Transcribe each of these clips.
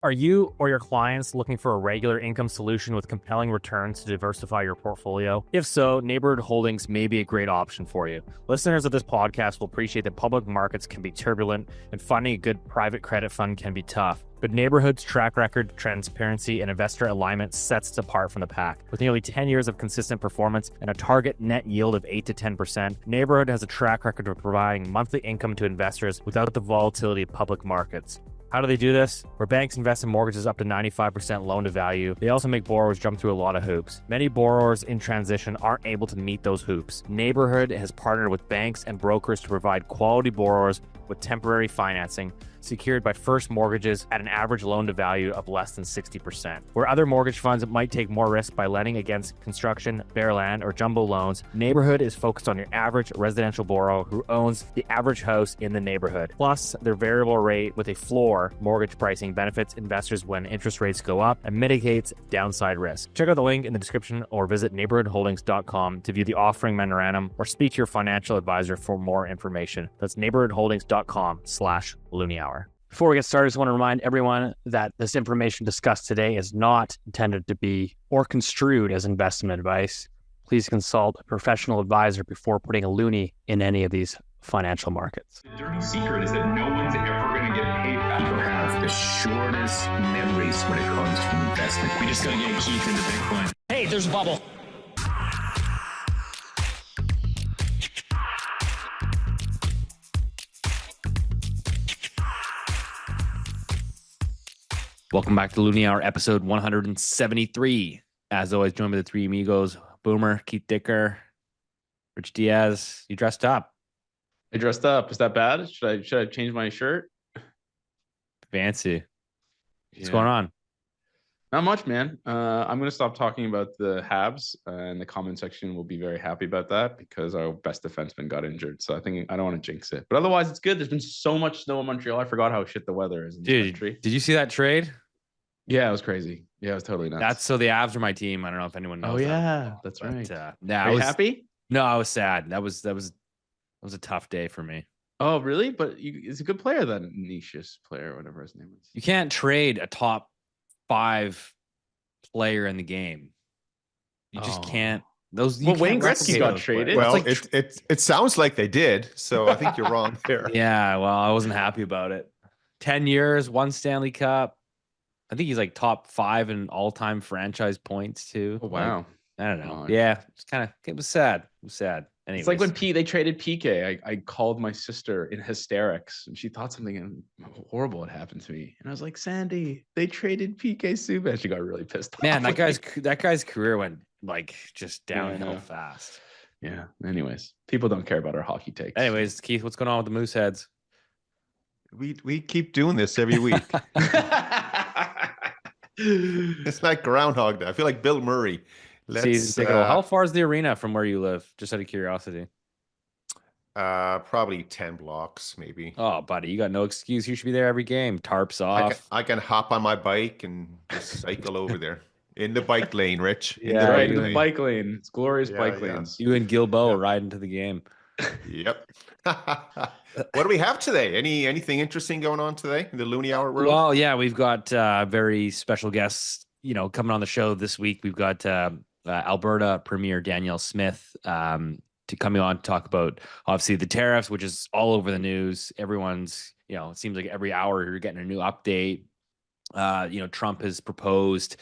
Are you or your clients looking for a regular income solution with compelling returns to diversify your portfolio? If so, Neighborhood Holdings may be a great option for you. Listeners of this podcast will appreciate that public markets can be turbulent and finding a good private credit fund can be tough. But Neighborhood's track record, transparency, and investor alignment sets it apart from the pack. With nearly 10 years of consistent performance and a target net yield of 8 to 10%, Neighborhood has a track record of providing monthly income to investors without the volatility of public markets. How do they do this? Where banks invest in mortgages up to 95% loan to value, they also make borrowers jump through a lot of hoops. Many borrowers in transition aren't able to meet those hoops. Neighborhood has partnered with banks and brokers to provide quality borrowers with temporary financing secured by first mortgages at an average loan to value of less than 60%. Where other mortgage funds might take more risk by lending against construction, bare land, or jumbo loans, Neighborhood is focused on your average residential borrower who owns the average house in the neighborhood. Plus, their variable rate with a floor mortgage pricing benefits investors when interest rates go up and mitigates downside risk. Check out the link in the description or visit neighborhoodholdings.com to view the offering memorandum or speak to your financial advisor for more information. That's neighborhoodholdings.com/Loonie Hour. Before we get started, I just want to remind everyone that this information discussed today is not intended to be or construed as investment advice. Please consult a professional advisor before putting a loonie in any of these financial markets. The dirty secret is that no one's ever going to get paid back. People have the shortest memories when it comes to investment. We just got to get Keith into Bitcoin. Hey, there's a bubble. Welcome back to Loonie Hour, episode 173. As always, joined by the three amigos, Boomer, Keith Dicker, Rich Diaz. You dressed up. I dressed up. Is that bad? Should I change my shirt? Fancy. What's going on? Not much, man. I'm going to stop talking about the Habs, and the comment section will be very happy about that because our best defenseman got injured. So I think I don't want to jinx it. But otherwise, it's good. There's been so much snow in Montreal. I forgot how shit the weather is in the country. Did you see that trade? Yeah, it was crazy. Yeah, it was totally nuts. That's so the Avs are my team. I don't know if anyone knows. Oh yeah, that's right. Yeah, Are you happy? No, I was sad. That was a tough day for me. Oh really? But it's a good player, that Nicias player, whatever his name is. You can't trade a top 5 player in the game. You just can't. Wayne Gretzky got traded. Well, it sounds like they did. So I think you're wrong there. Yeah, well, I wasn't happy about it. 10 years, 1 Stanley Cup. I think he's like top 5 in all-time franchise points too. Oh wow. Like, I don't know. Yeah, it was sad. It was sad. Anyways. It's like when they traded PK. I called my sister in hysterics, and she thought something horrible had happened to me. And I was like, Sandy, they traded PK Subban. She got really pissed off. Man, that guy's career went like just downhill fast. Yeah. Anyways, people don't care about our hockey takes. Anyways, Keith, what's going on with the Mooseheads? We keep doing this every week. It's like Groundhog Day. I feel like Bill Murray. How far is the arena from where you live? Just out of curiosity. Probably 10 blocks, maybe. Oh, buddy, you got no excuse. You should be there every game. Tarps off. I can hop on my bike and just cycle over there in the bike lane, Rich. In the bike lane. It's glorious bike lanes. You and Gilbo ride into the game. Yep. What do we have today? Anything interesting going on today in the Loonie Hour world? Well, yeah, we've got very special guests, coming on the show this week. We've got Alberta Premier Danielle Smith coming on to talk about obviously the tariffs, which is all over the news. Everyone's, it seems like every hour you're getting a new update. Trump has proposed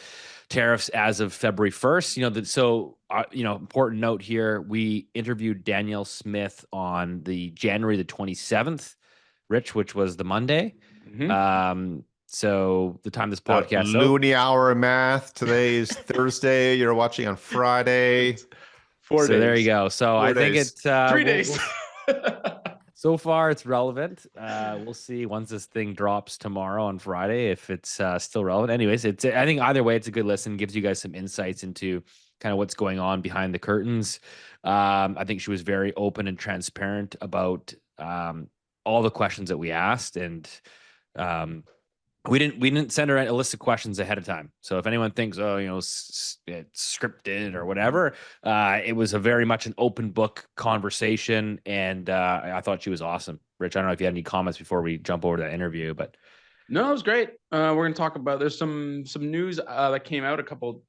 tariffs as of February 1st. Important note here, we interviewed Danielle Smith on the January the 27th, Rich, which was the Monday. Mm-hmm. So the time this podcast Loonie Hour math. Today is Thursday. You're watching on Friday. 4 days. So there you go. So I think it's 3 days. So far, it's relevant. We'll see once this thing drops tomorrow on Friday if it's still relevant. Anyways, I think either way, it's a good listen. Gives you guys some insights into kind of what's going on behind the curtains. I think she was very open and transparent about all the questions that we asked, and we didn't send her a list of questions ahead of time. So if anyone thinks, it's scripted or whatever, it was a very much an open book conversation. And I thought she was awesome. Rich, I don't know if you had any comments before we jump over to that interview, but No, it was great. We're going to talk about there's some news that came out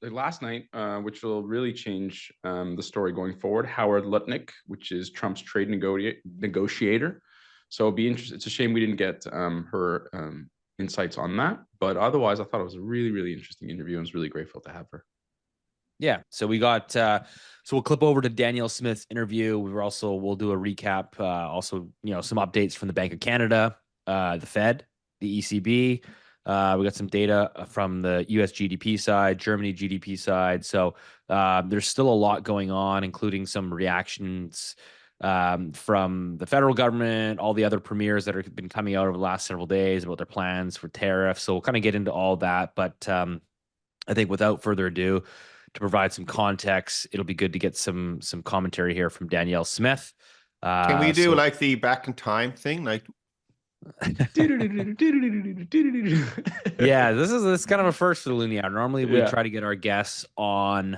last night, which will really change the story going forward. Howard Lutnick, which is Trump's trade negotiator. So it'll be interesting. It's a shame we didn't get her insights on that, but otherwise, I thought it was a really, really interesting interview. I was really grateful to have her. Yeah. So we got, so we'll clip over to Danielle Smith's interview. We'll do a recap. Also, some updates from the Bank of Canada, the Fed, the ECB. We got some data from the U.S. GDP side, Germany GDP side. So there's still a lot going on, including some reactions from the federal government, all the other premiers that have been coming out over the last several days about their plans for tariffs. So we'll kind of get into all that. But I think without further ado, to provide some context, it'll be good to get some commentary here from Danielle Smith. Can we do like the back in time thing? Like, yeah, this is kind of a first for the Loonie Hour. Normally, we try to get our guests on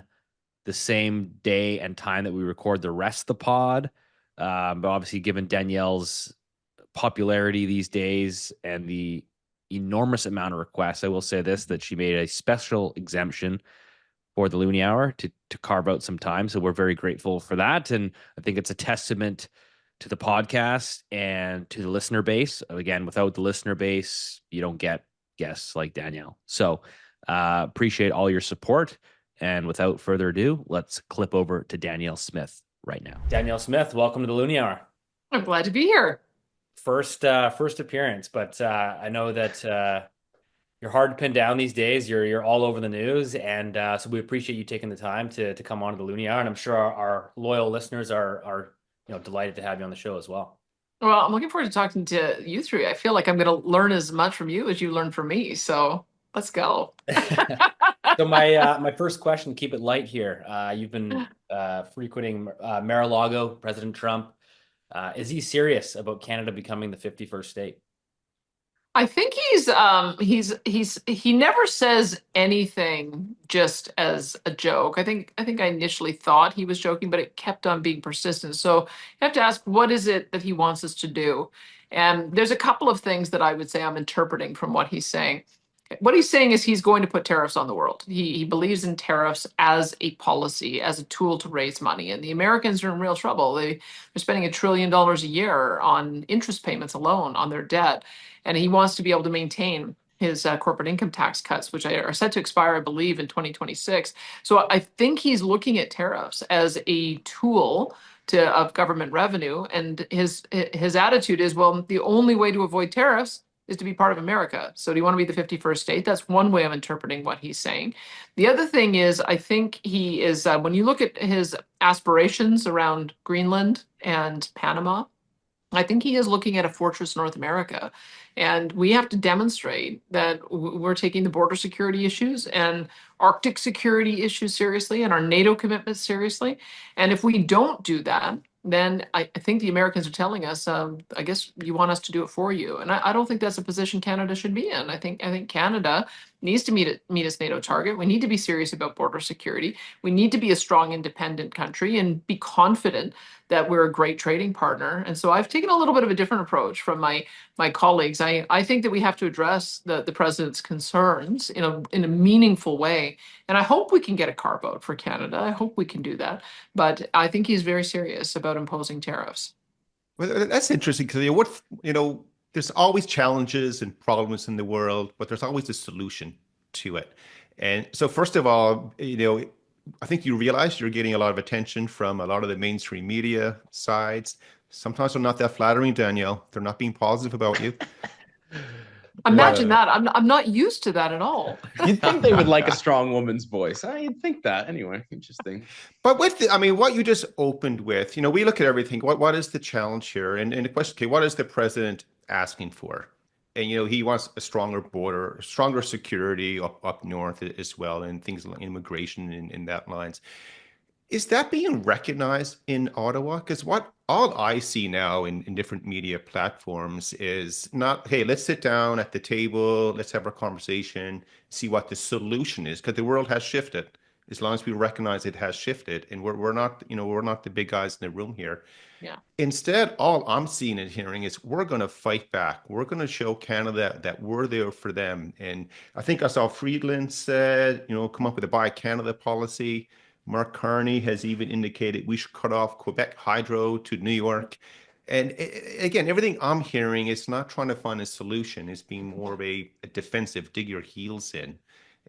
the same day and time that we record the rest of the pod. But obviously, given Danielle's popularity these days and the enormous amount of requests, I will say this, that she made a special exemption for the Loonie Hour to carve out some time. So we're very grateful for that. And I think it's a testament to the podcast and to the listener base. Again, without the listener base, you don't get guests like Danielle. So appreciate all your support. And without further ado, let's clip over to Danielle Smith right now. Danielle Smith, welcome to the Loonie Hour. I'm glad to be here. First appearance, but I know that you're hard to pin down these days. You're all over the news, and so we appreciate you taking the time to come on to the Loonie Hour. And I'm sure our loyal listeners are delighted to have you on the show as well. Well, I'm looking forward to talking to you three. I feel like I'm going to learn as much from you as you learn from me. So let's go. So my first question, keep it light here. You've been frequenting Mar-a-Lago, President Trump. Is he serious about Canada becoming the 51st state? I think he never says anything just as a joke. I think I initially thought he was joking, but it kept on being persistent. So you have to ask, what is it that he wants us to do? And there's a couple of things that I would say I'm interpreting from what he's saying. What he's saying is he's going to put tariffs on the world. He believes in tariffs as a policy, as a tool to raise money. And the Americans are in real trouble. They're spending $1 trillion a year on interest payments alone on their debt. And he wants to be able to maintain his corporate income tax cuts, which are set to expire, I believe, in 2026. So I think he's looking at tariffs as a tool of government revenue. And his attitude is, well, the only way to avoid tariffs is to be part of America. So do you want to be the 51st state? That's one way of interpreting what he's saying. The other thing is, I think he is, when you look at his aspirations around Greenland and Panama, I think he is looking at a fortress North America. And we have to demonstrate that we're taking the border security issues and Arctic security issues seriously and our NATO commitments seriously. And if we don't do that, then I think the Americans are telling us, I guess you want us to do it for you. And I don't think that's a position Canada should be in. I think Canada needs to meet its NATO target. We need to be serious about border security. We need to be a strong, independent country and be confident that we're a great trading partner. And so I've taken a little bit of a different approach from my colleagues. I think that we have to address the president's concerns in a meaningful way. And I hope we can get a carve out for Canada. I hope we can do that. But I think he's very serious about imposing tariffs. Well, that's interesting because there's always challenges and problems in the world, but there's always a solution to it. And so, first of all, I think you realize you're getting a lot of attention from a lot of the mainstream media sides. Sometimes they're not that flattering, Danielle. They're not being positive about you. Imagine that. I'm not used to that at all. You'd think they would like a strong woman's voice. You'd think that anyway. Interesting. But what you just opened with, we look at everything. What is the challenge here? And the question, okay, what is the president asking for? And he wants a stronger border, stronger security up north as well, and things like immigration in that lines. Is that being recognized in Ottawa? Because all I see now in different media platforms is not, hey, let's sit down at the table, let's have a conversation, see what the solution is, because the world has shifted. as long as we recognize it has shifted, and we're not, we're not the big guys in the room here. Yeah. Instead, all I'm seeing and hearing is we're going to fight back. We're going to show Canada that we're there for them. And I think I saw Friedland said, come up with a Buy Canada policy. Mark Carney has even indicated we should cut off Quebec hydro to New York. And again, everything I'm hearing is not trying to find a solution. It's being more of a defensive, dig your heels in.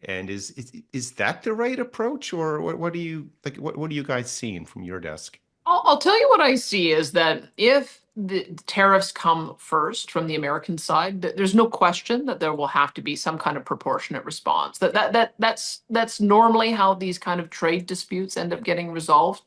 And is that the right approach, or what do you like? What are you guys seeing from your desk? I'll tell you what I see is that if the tariffs come first from the American side, there's no question that there will have to be some kind of proportionate response. That's normally how these kind of trade disputes end up getting resolved.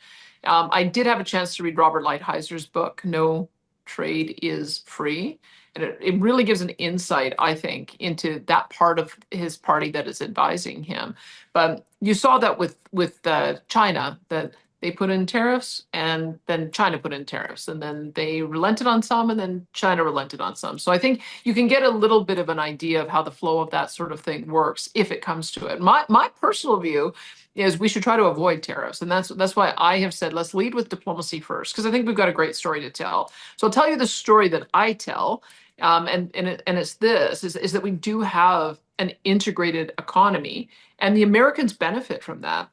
I did have a chance to read Robert Lighthizer book, No Trade is Free. And it really gives an insight, I think, into that part of his party that is advising him. But you saw that with China, that they put in tariffs and then China put in tariffs, and then they relented on some and then China relented on some. So I think you can get a little bit of an idea of how the flow of that sort of thing works if it comes to it. My personal view is we should try to avoid tariffs. And that's why I have said, let's lead with diplomacy first, because I think we've got a great story to tell. So I'll tell you the story that I tell. And it's this, is that we do have an integrated economy, and the Americans benefit from that.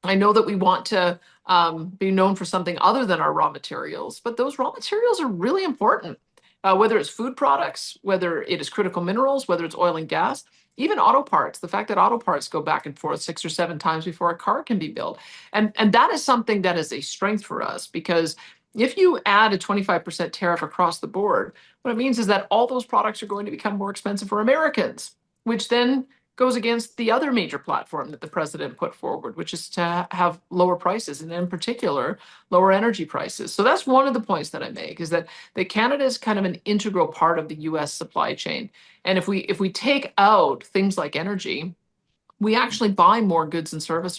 I know that we want to be known for something other than our raw materials, but those raw materials are really important, whether it's food products, whether it is critical minerals, whether it's oil and gas, even auto parts. The fact that auto parts go back and forth 6 or 7 times before a car can be built. And that is something that is a strength for us, because if you add a 25% tariff across the board, what it means is that all those products are going to become more expensive for Americans, which then goes against the other major platform that the president put forward, which is to have lower prices, and in particular, lower energy prices. So that's one of the points that I make, is that Canada is kind of an integral part of the U.S. supply chain. And if we take out things like energy, we actually buy more goods and services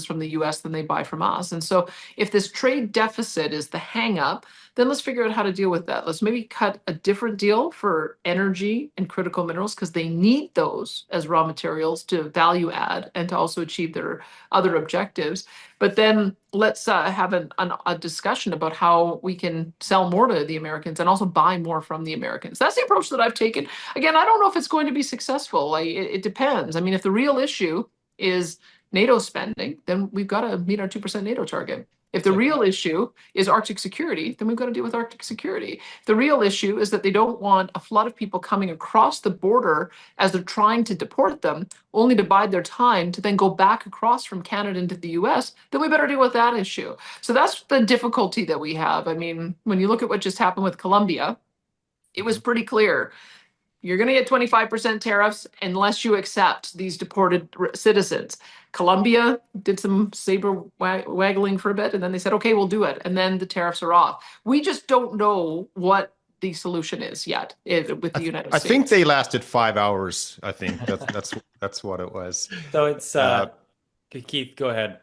from the U.S. than they buy from us. And so if this trade deficit is the hang up, then let's figure out how to deal with that. Let's maybe cut a different deal for energy and critical minerals, because they need those as raw materials to value add and to also achieve their other objectives. But then let's have a discussion about how we can sell more to the Americans and also buy more from the Americans. That's the approach that I've taken. Again, I don't know if it's going to be successful. It depends. I mean, if the real issue is NATO spending, then we've got to meet our 2% NATO target. If the real issue is Arctic security, then we've got to deal with Arctic security. The real issue is that they don't want a flood of people coming across the border as they're trying to deport them, only to bide their time to then go back across from Canada into the US, then we better deal with that issue. So that's the difficulty that we have. I mean, when you look at what just happened with Colombia, it was pretty clear. You're going to get 25% tariffs unless you accept these deported citizens. Colombia did some saber waggling for a bit, and then they said, okay, we'll do it. And then the tariffs are off. We just don't know what the solution is yet with the United States. I think they lasted 5 hours. I think that's what it was. So it's Keith, go ahead.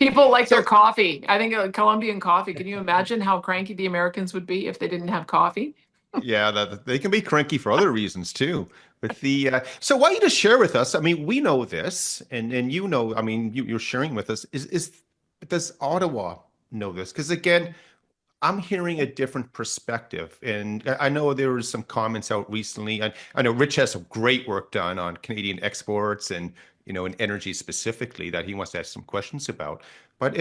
People like their coffee. I think Colombian coffee. Can you imagine how cranky the Americans would be if they didn't have coffee? Yeah, they can be cranky for other reasons too. But so why don't you just share with us? I mean, we know this, and I mean, you're sharing with us. Does Ottawa know this? Because again, I'm hearing a different perspective, and I know there was some comments out recently. I know Rich has some great work done on Canadian exports and in energy specifically that he wants to ask some questions about. But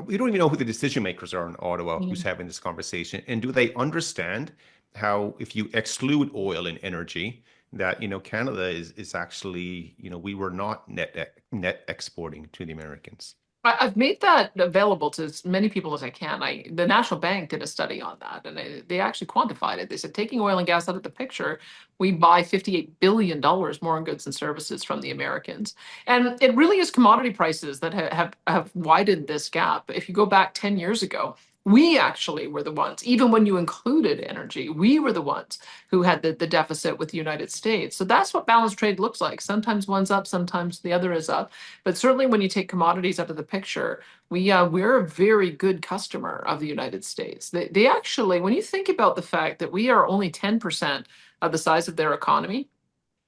we don't even know who the decision makers are in Ottawa who's having this conversation, and do they understand how if you exclude oil and energy, that Canada is actually we were not net exporting to the Americans. I've made that available to as many people as I can. The National Bank did a study on that, and they actually quantified it. They said, taking oil and gas out of the picture, we buy $58 billion more in goods and services from the Americans. And it really is commodity prices that have widened this gap. If you go back 10 years ago, we actually were the ones, even when you included energy, we were the ones who had the deficit with the United States. So that's what balanced trade looks like. Sometimes one's up, sometimes the other is up. But certainly when you take commodities out of the picture, we're a very good customer of the United States. They actually, when you think about the fact that we are only 10% of the size of their economy,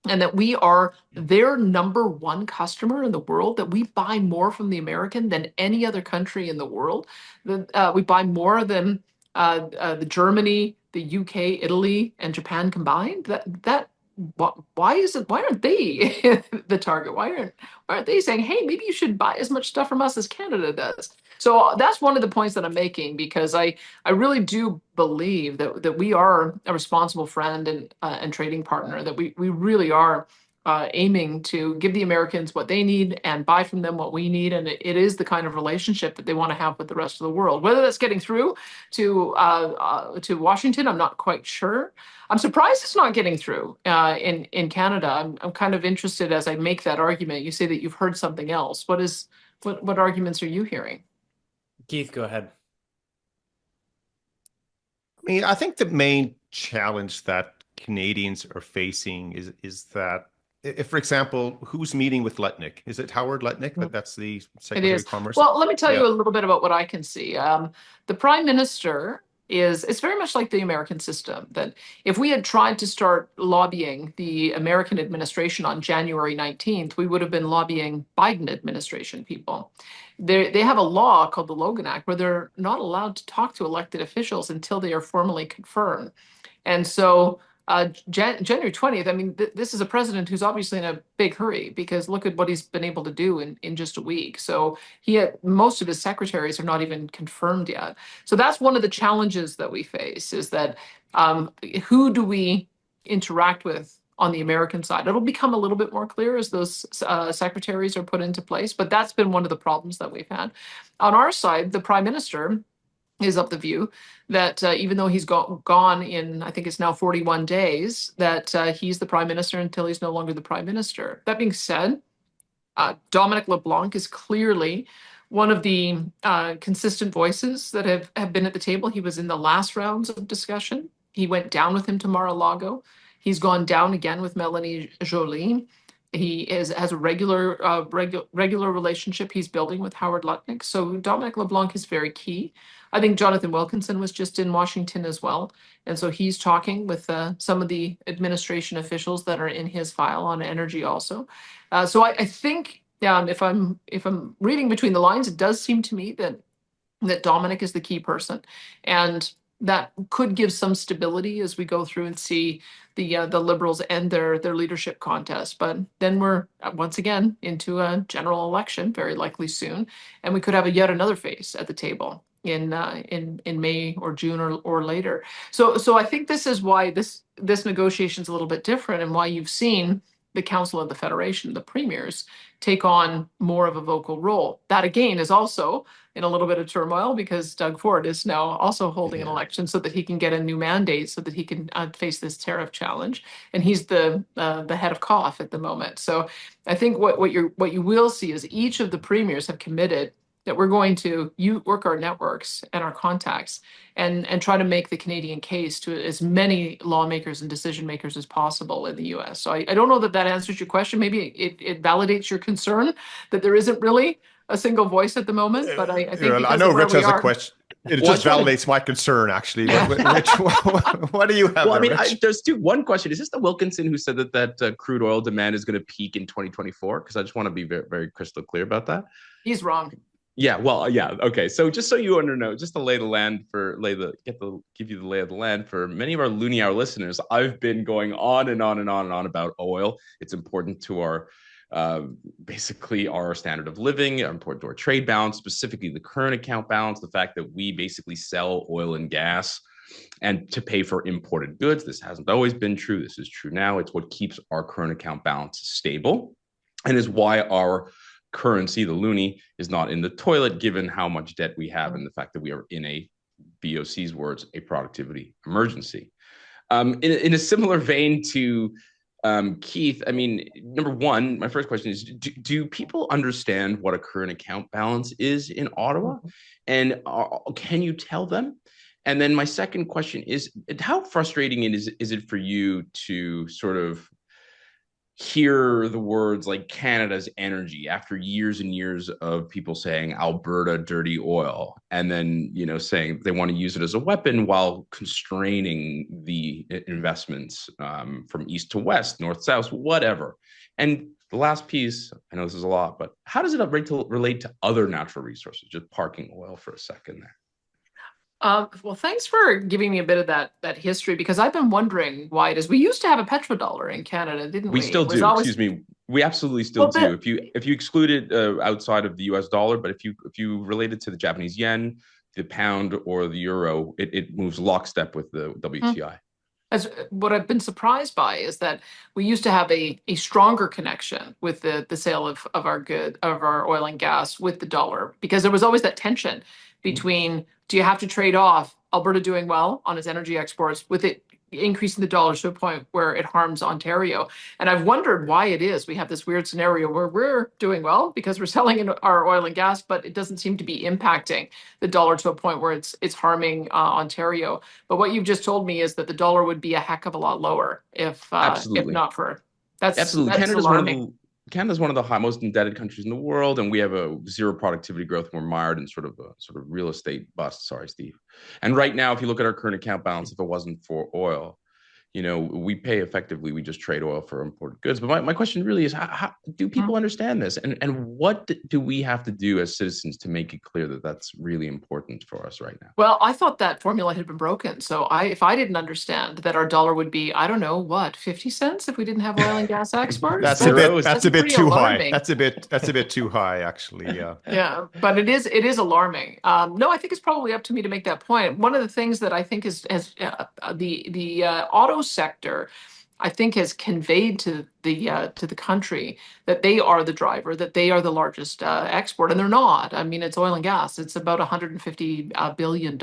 and that we are their number one customer in the world, that we buy more from the American than any other country in the world. We buy more than the Germany, the UK, Italy, and Japan combined. Why aren't they the target? Why aren't they saying, hey, maybe you should buy as much stuff from us as Canada does? So that's one of the points that I'm making, because I really do believe that we are a responsible friend and trading partner, that we really are aiming to give the Americans what they need and buy from them what we need. And it is the kind of relationship that they want to have with the rest of the world. Whether that's getting through to Washington, I'm not quite sure. I'm surprised it's not getting through in Canada. I'm kind of interested as I make that argument. You say that you've heard something else. What arguments are you hearing? Keith, go ahead. I mean, I think the main challenge that Canadians are facing is that, if, for example, who's meeting with Lutnick? Is it Howard Lutnick? That's the Secretary of Commerce. Well, let me tell you a little bit about what I can see. The Prime Minister it's very much like the American system, that if we had tried to start lobbying the American administration on January 19th, we would have been lobbying Biden administration people. They have a law called the Logan Act where they're not allowed to talk to elected officials until they are formally confirmed. And so January 20th, I mean, this is a president who's obviously in a big hurry, because look at what he's been able to do in just a week. So most of his secretaries are not even confirmed yet. So that's one of the challenges that we face, is that who do we interact with on the American side? It'll become a little bit more clear as those secretaries are put into place, but that's been one of the problems that we've had. On our side, the Prime Minister is of the view that even though he's gone in, I think it's now 41 days, that he's the prime minister until he's no longer the prime minister. That being said, Dominic LeBlanc is clearly one of the consistent voices that have been at the table. He was in the last rounds of discussion. He went down with him to Mar-a-Lago. He's gone down again with Melanie Joly. He has a regular relationship he's building with Howard Lutnick. So Dominic LeBlanc is very key. I think Jonathan Wilkinson was just in Washington as well. And so he's talking with some of the administration officials that are in his file on energy also. So I think if I'm reading between the lines, it does seem to me that Dominic is the key person. And that could give some stability as we go through and see the Liberals end their leadership contest. But then we're once again into a general election, very likely soon, and we could have yet another face at the table in May or June or later. So I think this is why this negotiation is a little bit different, and why you've seen the Council of the Federation, the premiers, take on more of a vocal role. That again is also in a little bit of turmoil, because Doug Ford is now also holding an election so that he can get a new mandate, so that he can face this tariff challenge. And he's the head of COF at the moment. So I think what you will see is each of the premiers have committed that we're going to work our networks and our contacts and try to make the Canadian case to as many lawmakers and decision makers as possible in the U.S. So I don't know that answers your question. Maybe it validates your concern that there isn't really a single voice at the moment. But I think I know Rich has a question. It just validates my concern, actually. Rich, what do you have? Well, I mean, there's one question. Is this the Wilkinson who said that crude oil demand is going to peak in 2024? Because I just want to be very, very crystal clear about that. He's wrong. Yeah, well, yeah, okay. So just so you know, just to lay the land give you the lay of the land for many of our Loonie Hour listeners, I've been going on and on and on and on about oil. It's important to our basically our standard of living, important to our trade balance, specifically the current account balance, the fact that we basically sell oil and gas and to pay for imported goods. This hasn't always been true. This is true now. It's what keeps our current account balance stable and is why our currency, the loonie, is not in the toilet, given how much debt we have and the fact that we are in a, BOC's words, a productivity emergency. In a similar vein to Keith, I mean, number one, my first question is, do people understand what a current account balance is in Ottawa? And can you tell them? And then my second question is, how frustrating is it for you to sort of hear the words like Canada's energy after years and years of people saying Alberta dirty oil, and then saying they want to use it as a weapon while constraining the investments from east to west, north south, whatever. And the last piece, I know this is a lot, but how does it relate to other natural resources? Just parking oil for a second there. Well, thanks for giving me a bit of that history, because I've been wondering why it is. We used to have a petrodollar in Canada, didn't we? We still It was do. always... Excuse me. We absolutely still do. If you exclude it outside of the U.S. dollar, but if you relate it to the Japanese yen, the pound, or the euro, it moves lockstep with the WTI. As what I've been surprised by is that we used to have a stronger connection with the sale of our oil and gas with the dollar, because there was always that tension between, do you have to trade off Alberta doing well on its energy exports with it increasing the dollar to a point where it harms Ontario? And I've wondered why it is we have this weird scenario where we're doing well because we're selling our oil and gas, but it doesn't seem to be impacting the dollar to a point where it's harming Ontario. But what you've just told me is that the dollar would be a heck of a lot lower if not for... Absolutely. That's alarming. Canada's one of the most indebted countries in the world, and we have a zero productivity growth. We're mired in sort of real estate bust. Sorry, Steve. And right now, if you look at our current account balance, if it wasn't for oil, we pay effectively. We just trade oil for imported goods. But my question really is, how do people understand this? And what do we have to do as citizens to make it clear that that's really important for us right now? Well, I thought that formula had been broken. So if I didn't understand that our dollar would be, I don't know, what, 50 cents if we didn't have oil and gas exports? That's a bit too alarming. high. That's a bit too high, actually. Yeah. Yeah, but it is alarming. No, I think it's probably up to me to make that point. One of the things that I think is the auto sector, I think, has conveyed to the country that they are the driver, that they are the largest export, and they're not. I mean, it's oil and gas. It's about $150 billion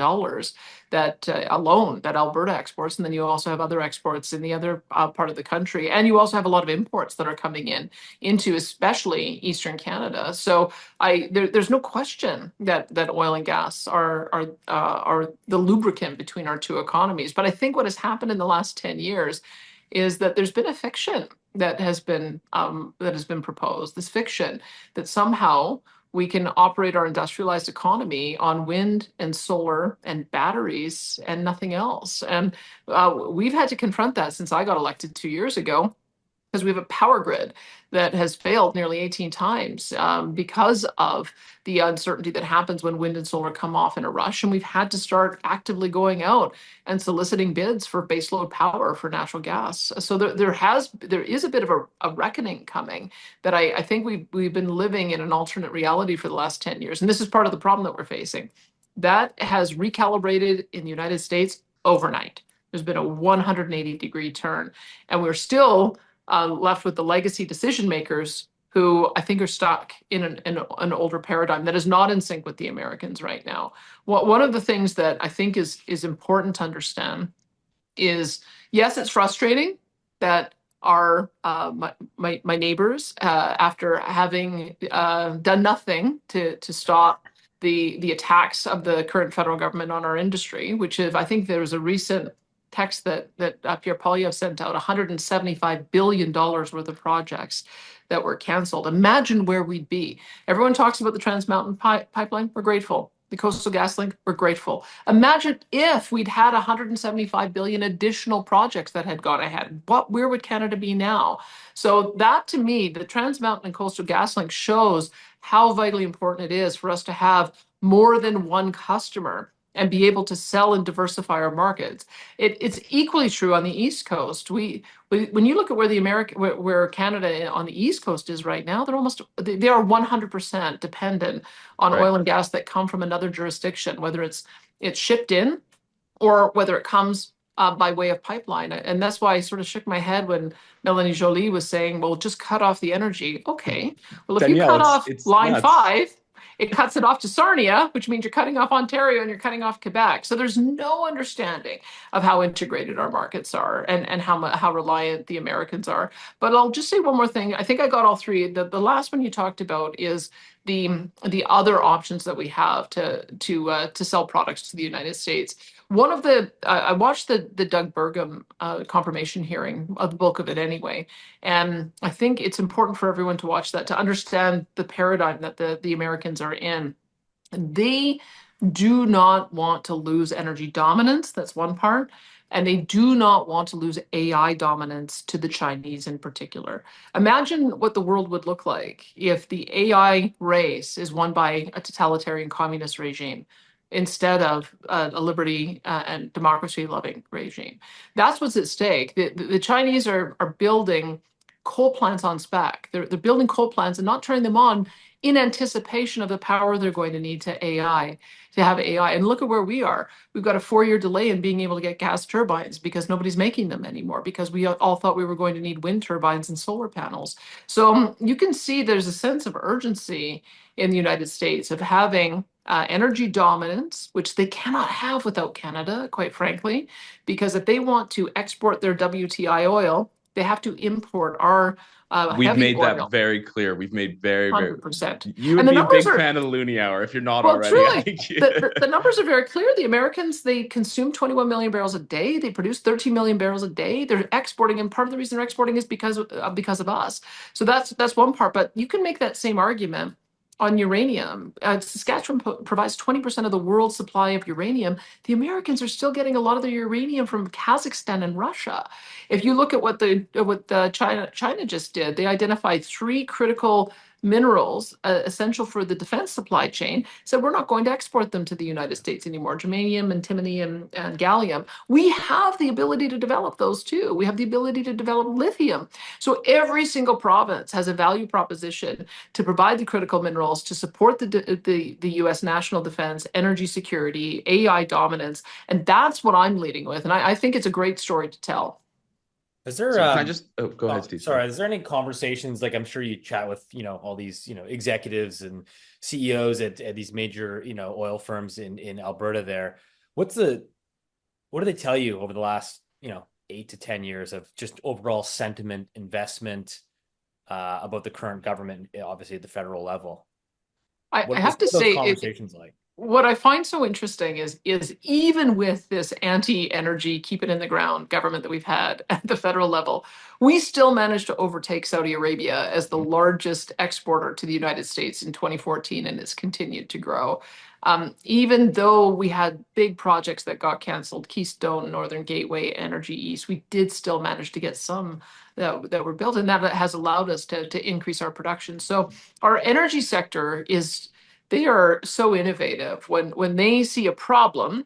that alone that Alberta exports, and then you also have other exports in the other part of the country, and you also have a lot of imports that are coming into especially Eastern Canada. So there's no question that oil and gas are the lubricant between our two economies. But I think what has happened in the last 10 years is that there's been a fiction that has been proposed. This fiction that somehow we can operate our industrialized economy on wind and solar and batteries and nothing else. And we've had to confront that since I got elected 2 years ago, because we have a power grid that has failed nearly 18 times because of the uncertainty that happens when wind and solar come off in a rush. And we've had to start actively going out and soliciting bids for baseload power for natural gas. So there is a bit of a reckoning coming that I think we've been living in an alternate reality for the last 10 years. And this is part of the problem that we're facing. That has recalibrated in the United States overnight. There's been a 180-degree turn, and we're still left with the legacy decision makers who I think are stuck in an older paradigm that is not in sync with the Americans right now. One of the things that I think is important to understand is, yes, it's frustrating that our my neighbors, after having done nothing to stop the attacks of the current federal government on our industry, which is, I think there was a recent text that Pierre Poilievre sent out, $175 billion worth of projects that were canceled. Imagine where we'd be. Everyone talks about the Trans Mountain Pipeline. We're grateful. The Coastal GasLink, we're grateful. Imagine if we'd had 175 billion additional projects that had gone ahead. Where would Canada be now? So that, to me, the Trans Mountain and Coastal GasLink shows how vitally important it is for us to have more than one customer and be able to sell and diversify our markets. It's equally true on the East Coast. When you look at where Canada on the East Coast is right now, they are 100% dependent on oil and gas that come from another jurisdiction, whether it's shipped in or whether it comes by way of pipeline. And that's why I sort of shook my head when Melanie Joly was saying, well, just cut off the energy. Okay, well, if Danielle, you cut off line 5, it cuts it off to Sarnia, which means you're cutting off Ontario and you're cutting off Quebec. So there's no understanding of how integrated our markets are and how reliant the Americans are. But I'll just say one more thing. I think I got all three. The last one you talked about is the other options that we have to sell products to the United States. One of the I watched the Doug Burgum confirmation hearing, the bulk of it anyway, and I think it's important for everyone to watch that to understand the paradigm that the Americans are in. They do not want to lose energy dominance. That's one part. And they do not want to lose AI dominance to the Chinese in particular. Imagine what the world would look like if the AI race is won by a totalitarian communist regime instead of a liberty and democracy loving regime. That's what's at stake. The Chinese are building coal plants on spec. They're building coal plants and not turning them on in anticipation of the power they're going to need to have AI. And look at where we are. We've got a 4-year delay in being able to get gas turbines because nobody's making them anymore, because we all thought we were going to need wind turbines and solar panels. So you can see there's a sense of urgency in the United States of having energy dominance, which they cannot have without Canada, quite frankly, because if they want to export their WTI oil, they have to import our We've heavy made oil. that very clear. We've made very, very 100%. You would And the be a big numbers are fan of the Loonie Hour if you're not well, already. I truly, think the numbers are very clear. The Americans, they consume 21 million barrels a day. They produce 13 million barrels a day. They're exporting, and part of the reason they're exporting is because of us. So that's one part. But you can make that same argument on uranium. Saskatchewan provides 20% of the world's supply of uranium. The Americans are still getting a lot of their uranium from Kazakhstan and Russia. If you look at what China just did, they identified 3 critical minerals essential for the defense supply chain, said we're not going to export them to the United States anymore, germanium, antimony, and gallium. We have the ability to develop those too. We have the ability to develop lithium. So every single province has a value proposition to provide the critical minerals to support the U.S. national defense, energy security, AI dominance. And that's what I'm leading with. And I think it's a great story to tell. Is there So can I just go ahead, Steve? sorry, is there any conversations, like I'm sure you chat with, all these, executives and CEOs at these major, oil firms in Alberta there. What do they tell you over the last, 8 to 10 years of just overall sentiment, investment about the current government, obviously at the federal level? I have to say, conversations like? What I find so interesting is even with this anti-energy, keep it in the ground government that we've had at the federal level, we still managed to overtake Saudi Arabia as the largest exporter to the United States in 2014, and it's continued to grow. Even though we had big projects that got canceled, Keystone, Northern Gateway, Energy East, we did still manage to get some that were built, and that has allowed us to increase our production. So our energy sector they are so innovative. When they see a problem,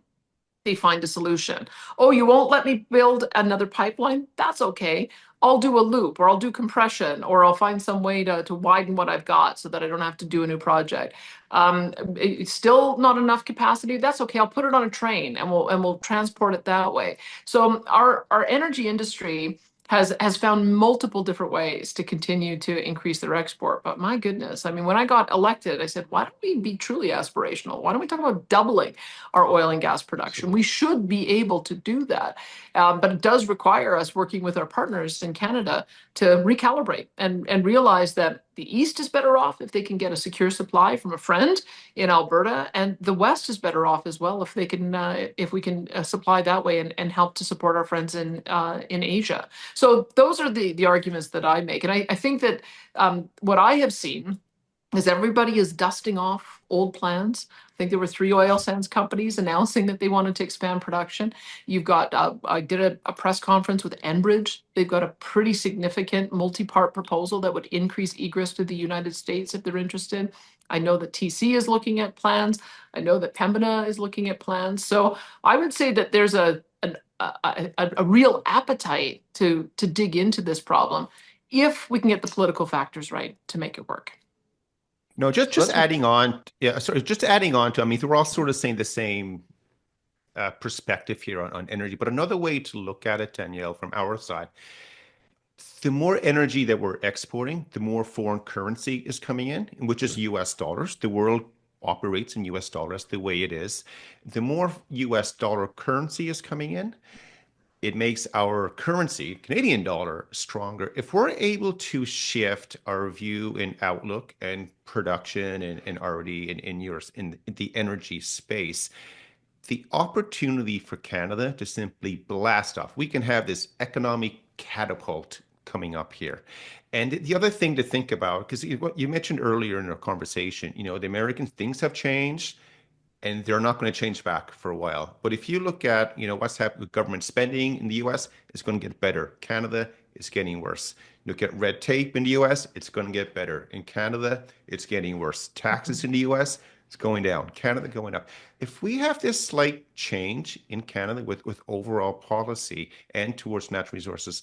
they find a solution. Oh, you won't let me build another pipeline? That's okay. I'll do a loop, or I'll do compression, or I'll find some way to widen what I've got so that I don't have to do a new project. It's still not enough capacity. That's okay. I'll put it on a train and we'll transport it that way. So our energy industry has found multiple different ways to continue to increase their export. But my goodness, I mean, when I got elected, I said, why don't we be truly aspirational? Why don't we talk about doubling our oil and gas production? We should be able to do that. But it does require us working with our partners in Canada to recalibrate and realize that the East is better off if they can get a secure supply from a friend in Alberta, and the West is better off as well if we can supply that way and help to support our friends in Asia. So those are the arguments that I make, and I think that what I have seen is everybody is dusting off old plans. I think there were 3 oil sands companies announcing that they wanted to expand production. You've got, I did a press conference with Enbridge. They've got a pretty significant multi-part proposal that would increase egress to the United States if they're interested. I know that TC is looking at plans. I know that Pembina is looking at plans. So I would say that there's a real appetite to dig into this problem if we can get the political factors right to make it work. No, just adding on. Yeah, sorry, just adding on to. I mean, we're all sort of saying the same perspective here on energy, but another way to look at it, Danielle, from our side, the more energy that we're exporting, the more foreign currency is coming in, which is U.S. dollars. The world operates in U.S. dollars the way it is. The more U.S. dollar currency is coming in, it makes our currency, Canadian dollar, stronger. If we're able to shift our view and outlook and production and R&D in the energy space, the opportunity for Canada to simply blast off. We can have this economic catapult coming up here. And the other thing to think about, because what you mentioned earlier in our conversation, the American things have changed and they're not going to change back for a while. But if you look at, what's happening with government spending in the US, it's going to get better. Canada is getting worse. Look at red tape in the US, it's going to get better. In Canada, it's getting worse. Taxes in the US, it's going down. Canada going up. If we have this slight change in Canada with overall policy and towards natural resources,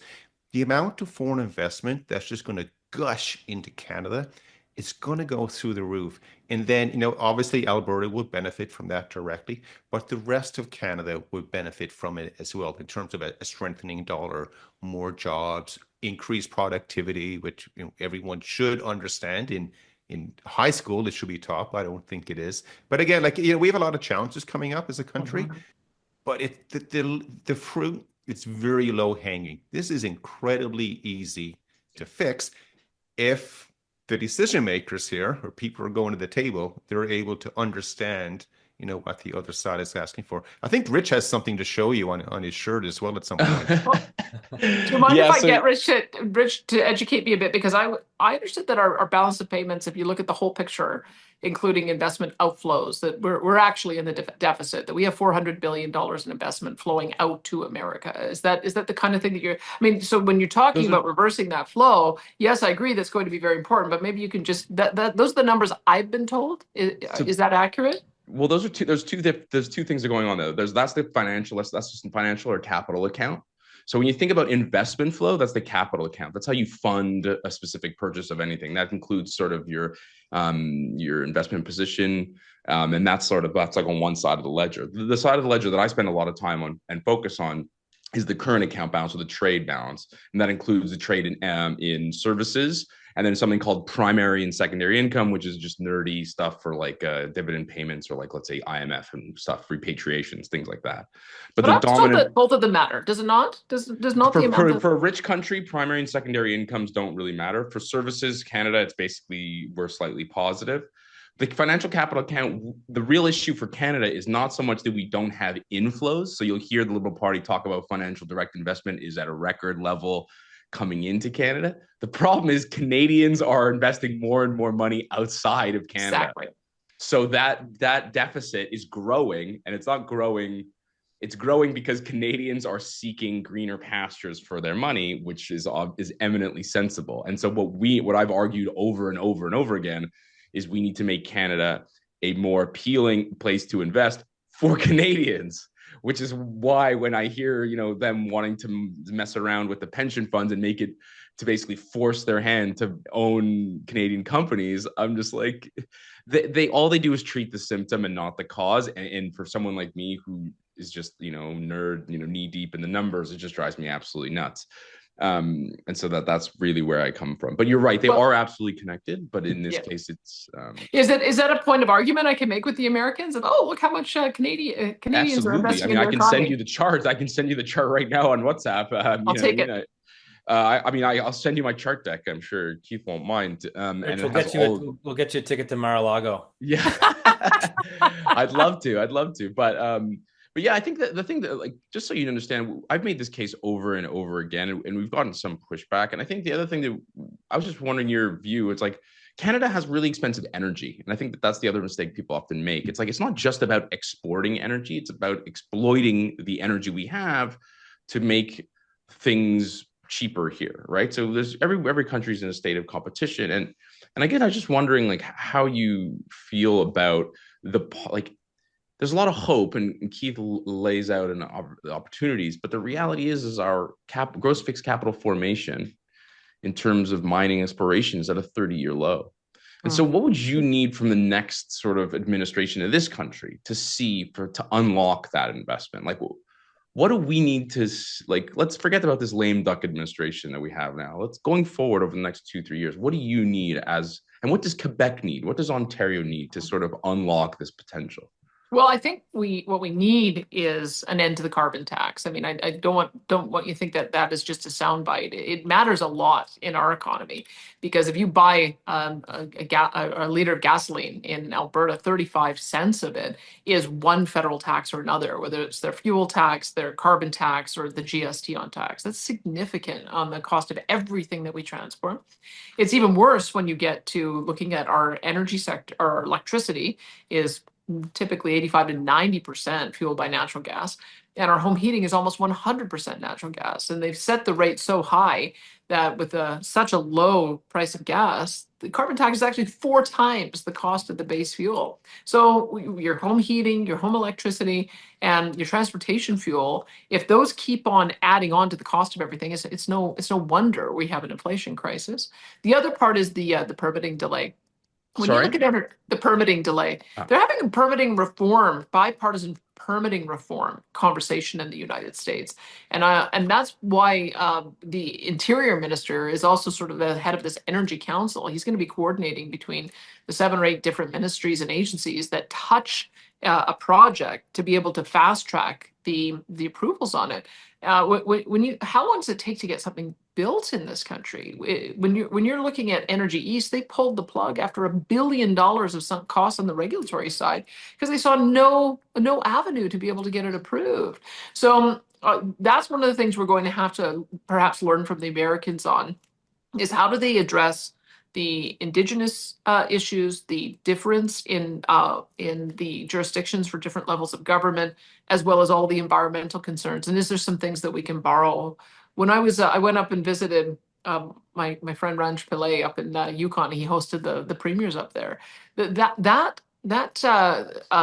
the amount of foreign investment that's just going to gush into Canada, it's going to go through the roof. And then, obviously Alberta will benefit from that directly, but the rest of Canada would benefit from it as well in terms of a strengthening dollar, more jobs, increased productivity, which everyone should understand in high school. It should be taught, but I don't think it is. But again, we have a lot of challenges coming up as a country, but the fruit, it's very low hanging. This is incredibly easy to fix if the decision makers here, or people who are going to the table, they're able to understand, what the other side is asking for. I think Rich has something to show you on his shirt as well at some point. Do you mind if I get Rich to educate me a bit? Because I understood that our balance of payments, if you look at the whole picture, including investment outflows, that we're actually in the deficit, that we have $400 billion in investment flowing out to America. Is that the kind of thing that so when you're talking about reversing that flow, yes, I agree that's going to be very important, but maybe you can just, those are the numbers I've been told. Is that accurate? Well, there's two things that are going on there. That's the financial, that's just financial or capital account. So when you think about investment flow, that's the capital account. That's how you fund a specific purchase of anything. That includes sort of your investment position, and that's like on one side of the ledger. The side of the ledger that I spend a lot of time on and focus on is the current account balance, or the trade balance, and that includes the trade in services, and then something called primary and secondary income, which is just nerdy stuff for dividend payments, or let's say IMF and stuff, repatriations, things like that. But the dominant, that both of them matter, does it not? Does not the amount for a rich country, primary and secondary incomes don't really matter. For services, Canada, it's basically we're slightly positive. The financial capital account, the real issue for Canada is not so much that we don't have inflows. So you'll hear the Liberal Party talk about financial direct investment is at a record level coming into Canada. The problem is Canadians are investing more and more money outside of Canada. Exactly. So that deficit is growing, and it's not growing. It's growing because Canadians are seeking greener pastures for their money, which is eminently sensible. And so what I've argued over and over and over again is we need to make Canada a more appealing place to invest for Canadians, which is why when I hear, them wanting to mess around with the pension funds and make it to basically force their hand to own Canadian companies, I'm just like, all they do is treat the symptom and not the cause. And for someone like me who is just, nerd, knee deep in the numbers, it just drives me absolutely nuts. And so that's really where I come from. But you're right, they are absolutely connected. But in this case, it's is that a point of argument I can make with the Americans of, look how much Canadians absolutely. are investing in I their can economy. send you the charts. I can send you the chart right now on WhatsApp. I'll take it. I'll send you my chart deck. I'm sure Keith won't mind. And we'll get you a ticket to Mar-a-Lago. Yeah, I'd love to. But yeah, I think that the thing that, just so you understand, I've made this case over and over again, and we've gotten some pushback. And I think the other thing that I was just wondering your view, it's Canada has really expensive energy. And I think that's the other mistake people often make. It's not just about exporting energy. It's about exploiting the energy we have to make things cheaper here, right? So there's every country's in a state of competition. And again, I was just wondering how you feel about there's a lot of hope, and Keith lays out the opportunities, but the reality is our gross fixed capital formation in terms of mining exploration is at a 30-year low. And so what would you need from the next sort of administration of this country to unlock that investment? What do we need to, let's forget about this lame duck administration that we have now. Let's going forward over the next 2-3 years. What do you need and what does Quebec need? What does Ontario need to sort of unlock this potential? Well, I think what we need is an end to the carbon tax. I mean, I don't want you to think that that is just a soundbite. It matters a lot in our economy because if you buy a liter of gasoline in Alberta, 35 cents of it is one federal tax or another, whether it's their fuel tax, their carbon tax, or the GST on tax. That's significant on the cost of everything that we transport. It's even worse when you get to looking at our energy sector. Our electricity is typically 85 to 90% fueled by natural gas. And our home heating is almost 100% natural gas. And they've set the rate so high that with such a low price of gas, the carbon tax is actually 4 times the cost of the base fuel. So your home heating, your home electricity, and your transportation fuel, if those keep on adding on to the cost of everything, it's no wonder we have an inflation crisis. The other part is the permitting delay. When you Sorry. look at the permitting delay, they're having a permitting reform, bipartisan permitting reform conversation in the United States, and that's why the Interior Minister is also sort of the head of this Energy Council. He's going to be coordinating between the 7 or 8 different ministries and agencies that touch a project to be able to fast track the approvals on it. How long does it take to get something built in this country? When you're looking at Energy East, they pulled the plug after $1 billion of sunk costs on the regulatory side because they saw no avenue to be able to get it approved. So that's one of the things we're going to have to perhaps learn from the Americans on is how do they address the Indigenous issues, the difference in the jurisdictions for different levels of government, as well as all the environmental concerns. And is there some things that we can borrow? When I was, I went up and visited my friend Ranj Pillai up in Yukon. He hosted the premiers up there. That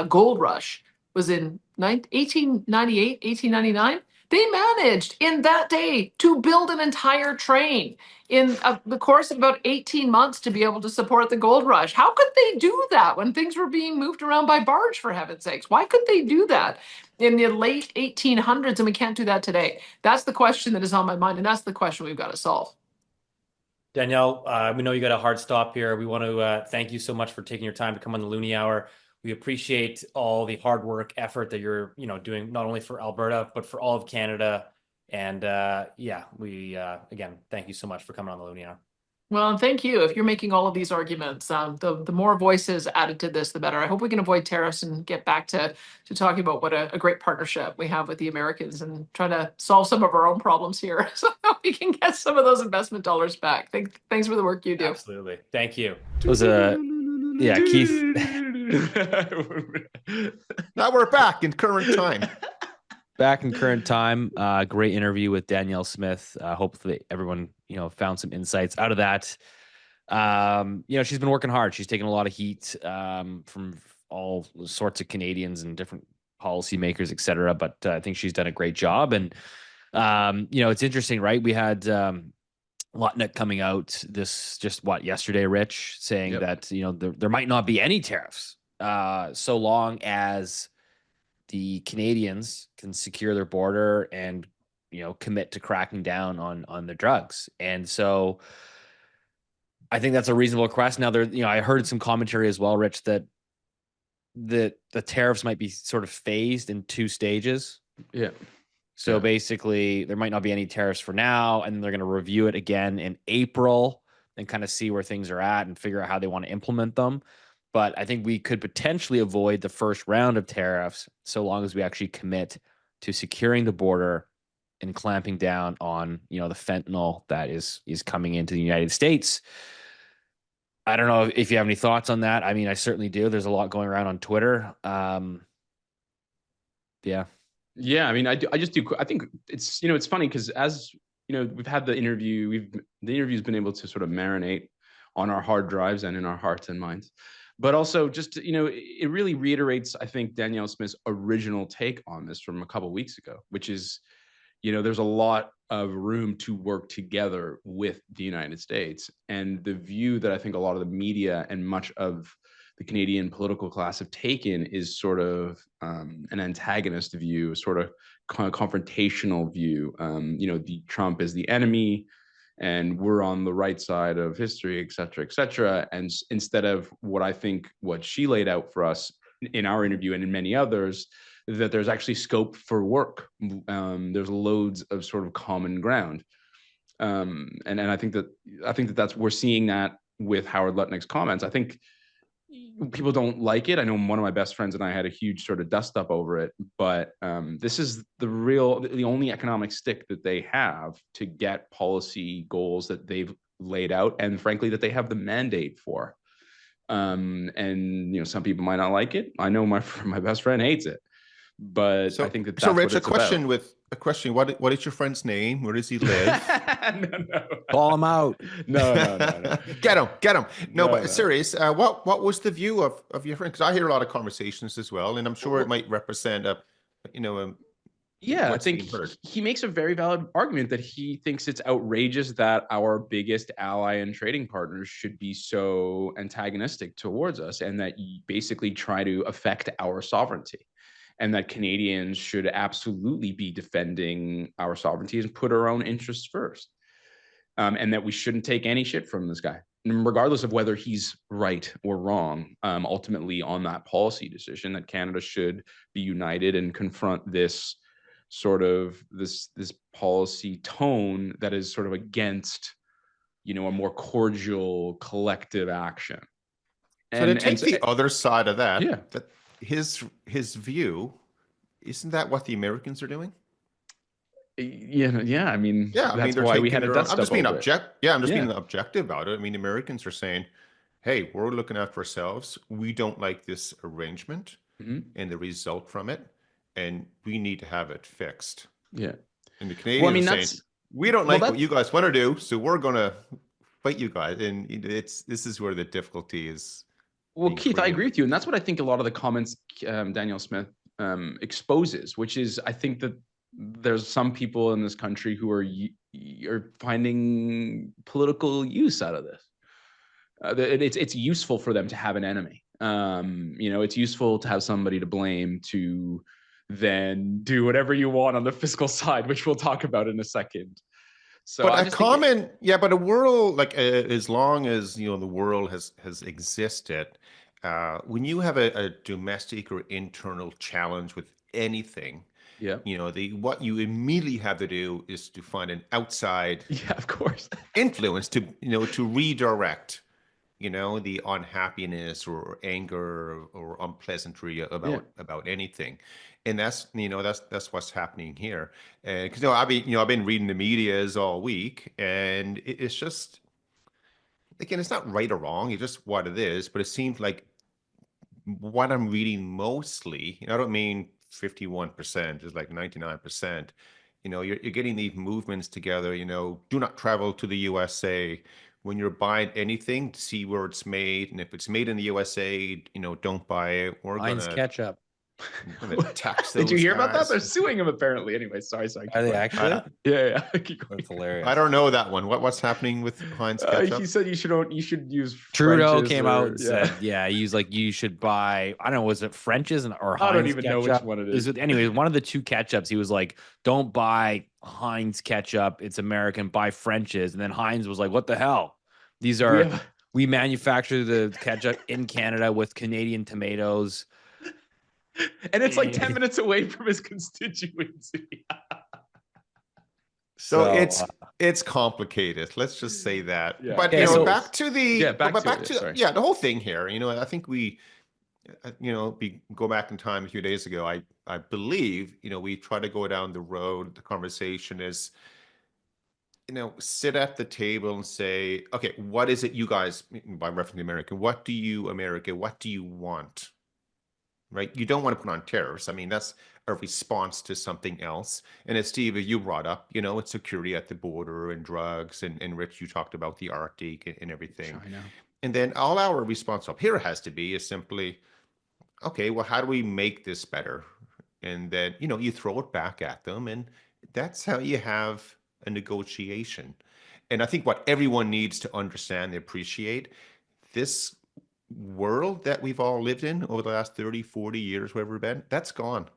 gold rush was in 1898, 1899. They managed in that day to build an entire train in the course of about 18 months to be able to support the gold rush. How could they do that when things were being moved around by barge, for heaven's sakes? Why could they do that in the late 1800s and we can't do that today? That's the question that is on my mind, and that's the question we've got to solve. Danielle, we know you got a hard stop here. We want to thank you so much for taking your time to come on the Loonie Hour. We appreciate all the hard work, effort that you're, doing not only for Alberta but for all of Canada. And we again thank you so much for coming on the Loonie Hour. Well, thank you. If you're making all of these arguments, the more voices added to this, the better. I hope we can avoid tariffs and get back to talking about what a great partnership we have with the Americans and try to solve some of our own problems here so that we can get some of those investment dollars back. Thanks for the work you do. Absolutely. Thank you. It was Keith. Now we're back in current time. Back in current time. Great interview with Danielle Smith. Hopefully everyone, found some insights out of that. She's been working hard. She's taken a lot of heat from all sorts of Canadians and different policymakers, et cetera. But I think she's done a great job. And, it's interesting, right? We had Lutnick coming out yesterday, Rich, saying that, there might not be any tariffs so long as the Canadians can secure their border and, commit to cracking down on the drugs. And so I think that's a reasonable request. Now I heard some commentary as well, Rich, that the tariffs might be sort of phased in 2 stages. Yeah. So basically there might not be any tariffs for now, and they're going to review it again in April and kind of see where things are at and figure out how they want to implement them. But I think we could potentially avoid the first round of tariffs so long as we actually commit to securing the border and clamping down on, the fentanyl that is coming into the United States. I don't know if you have any thoughts on that. I mean, I certainly do. There's a lot going around on Twitter. Yeah. Yeah, I mean, I just do. I think it's, it's funny because as, we've had the interview's been able to sort of marinate on our hard drives and in our hearts and minds. But also just, it really reiterates, I think, Danielle Smith's original take on this from a couple of weeks ago, which is, there's a lot of room to work together with the United States. And the view that I think a lot of the media and much of the Canadian political class have taken is sort of an antagonist view, sort of confrontational view. The Trump is the enemy, and we're on the right side of history, et cetera, et cetera. And instead of what I think what she laid out for us in our interview and in many others, that there's actually scope for work. There's loads of sort of common ground. And I think that's, we're seeing that with Howard Lutnick's comments. I think people don't like it. I know one of my best friends and I had a huge sort of dust up over it, but this is the only economic stick that they have to get policy goals that they've laid out, and frankly, that they have the mandate for. And some people might not like it. I know my best friend hates it, but I think that's Rich, what it's about. a question. What is your friend's name? Where does he live? No. Call him out. No. Get him. No, but No. serious. What was the view of your friend? Because I hear a lot of conversations as well, and I'm sure it might represent Yeah, I what's think being heard. he makes a very valid argument that he thinks it's outrageous that our biggest ally and trading partners should be so antagonistic towards us, and that you basically try to affect our sovereignty, and that Canadians should absolutely be defending our sovereignty and put our own interests first, and that we shouldn't take any shit from this guy, regardless of whether he's right or wrong, ultimately on that policy decision, that Canada should be united and confront this sort of this policy tone that is sort of against, a more cordial collective action. So to take the other side of that, yeah, that his view, isn't that what the Americans are doing? Yeah. I mean, that's they're why we had a dust I'm just being over it. I'm just being objective about it. I mean, Americans are saying, "Hey, we're looking out for ourselves. We don't like this arrangement and the result from it, and we need to have it fixed." Yeah. And the Canadians are saying, "We don't like what you guys want to do, so we're going to fight you guys." And this is where the difficulty is. Well, Keith, I agree with you, and that's what I think a lot of the comments Danielle Smith exposes, which is, I think that there's some people in this country who are finding political use out of this. It's useful for them to have an enemy. It's useful to have somebody to blame, to then do whatever you want on the fiscal side, which we'll talk about in a second. So, but but a world like as long as the world has existed, when you have a domestic or internal challenge with anything, what you immediately have to do is to find an outside, of course, influence to redirect the unhappiness or anger or unpleasantry about anything. And that's what's happening here. Because I've been reading the medias all week, and it's just, again, it's not right or wrong, it's just what it is. But it seems like what I'm reading mostly, I don't mean 51%, it's like 99%. You're getting these movements together, do not travel to the USA. When you're buying anything, see where it's made, and if it's made in the USA, don't buy it. Heinz ketchup. I'm gonna tax those Did you hear about that? guys. They're suing him apparently. Anyway, sorry. Are they actually? Yeah. That's hilarious. I don't know that one. What's happening with Heinz ketchup? He said you should use. Trudeau French's came out and said, he's like, you should buy. I don't know, was it French's or Heinz? I don't even know which one it is. Anyway, one of the two ketchups. He was like, don't buy Heinz ketchup. It's American. Buy French's. And then Heinz was like, what the hell? These are we manufacture the ketchup in Canada with Canadian tomatoes. And it's like 10 minutes away from his constituency. So it's complicated. Let's just say that. Yeah. But back to the whole thing here. I think we go back in time a few days ago. I believe we try to go down the road. The conversation is, sit at the table and say, okay, what is it you guys, by reference to America, what do you want? Right? You don't want to put on tariffs. I mean, that's a response to something else. And as Steve, you brought up, it's security at the border and drugs. And Rich, you talked about the Arctic and everything. China. And then all our response up here has to be is simply, okay, well, how do we make this better? And then, you throw it back at them. And that's how you have a negotiation. And I think what everyone needs to understand and appreciate, this world that we've all lived in over the last 30, 40 years, wherever we've been, that's gone.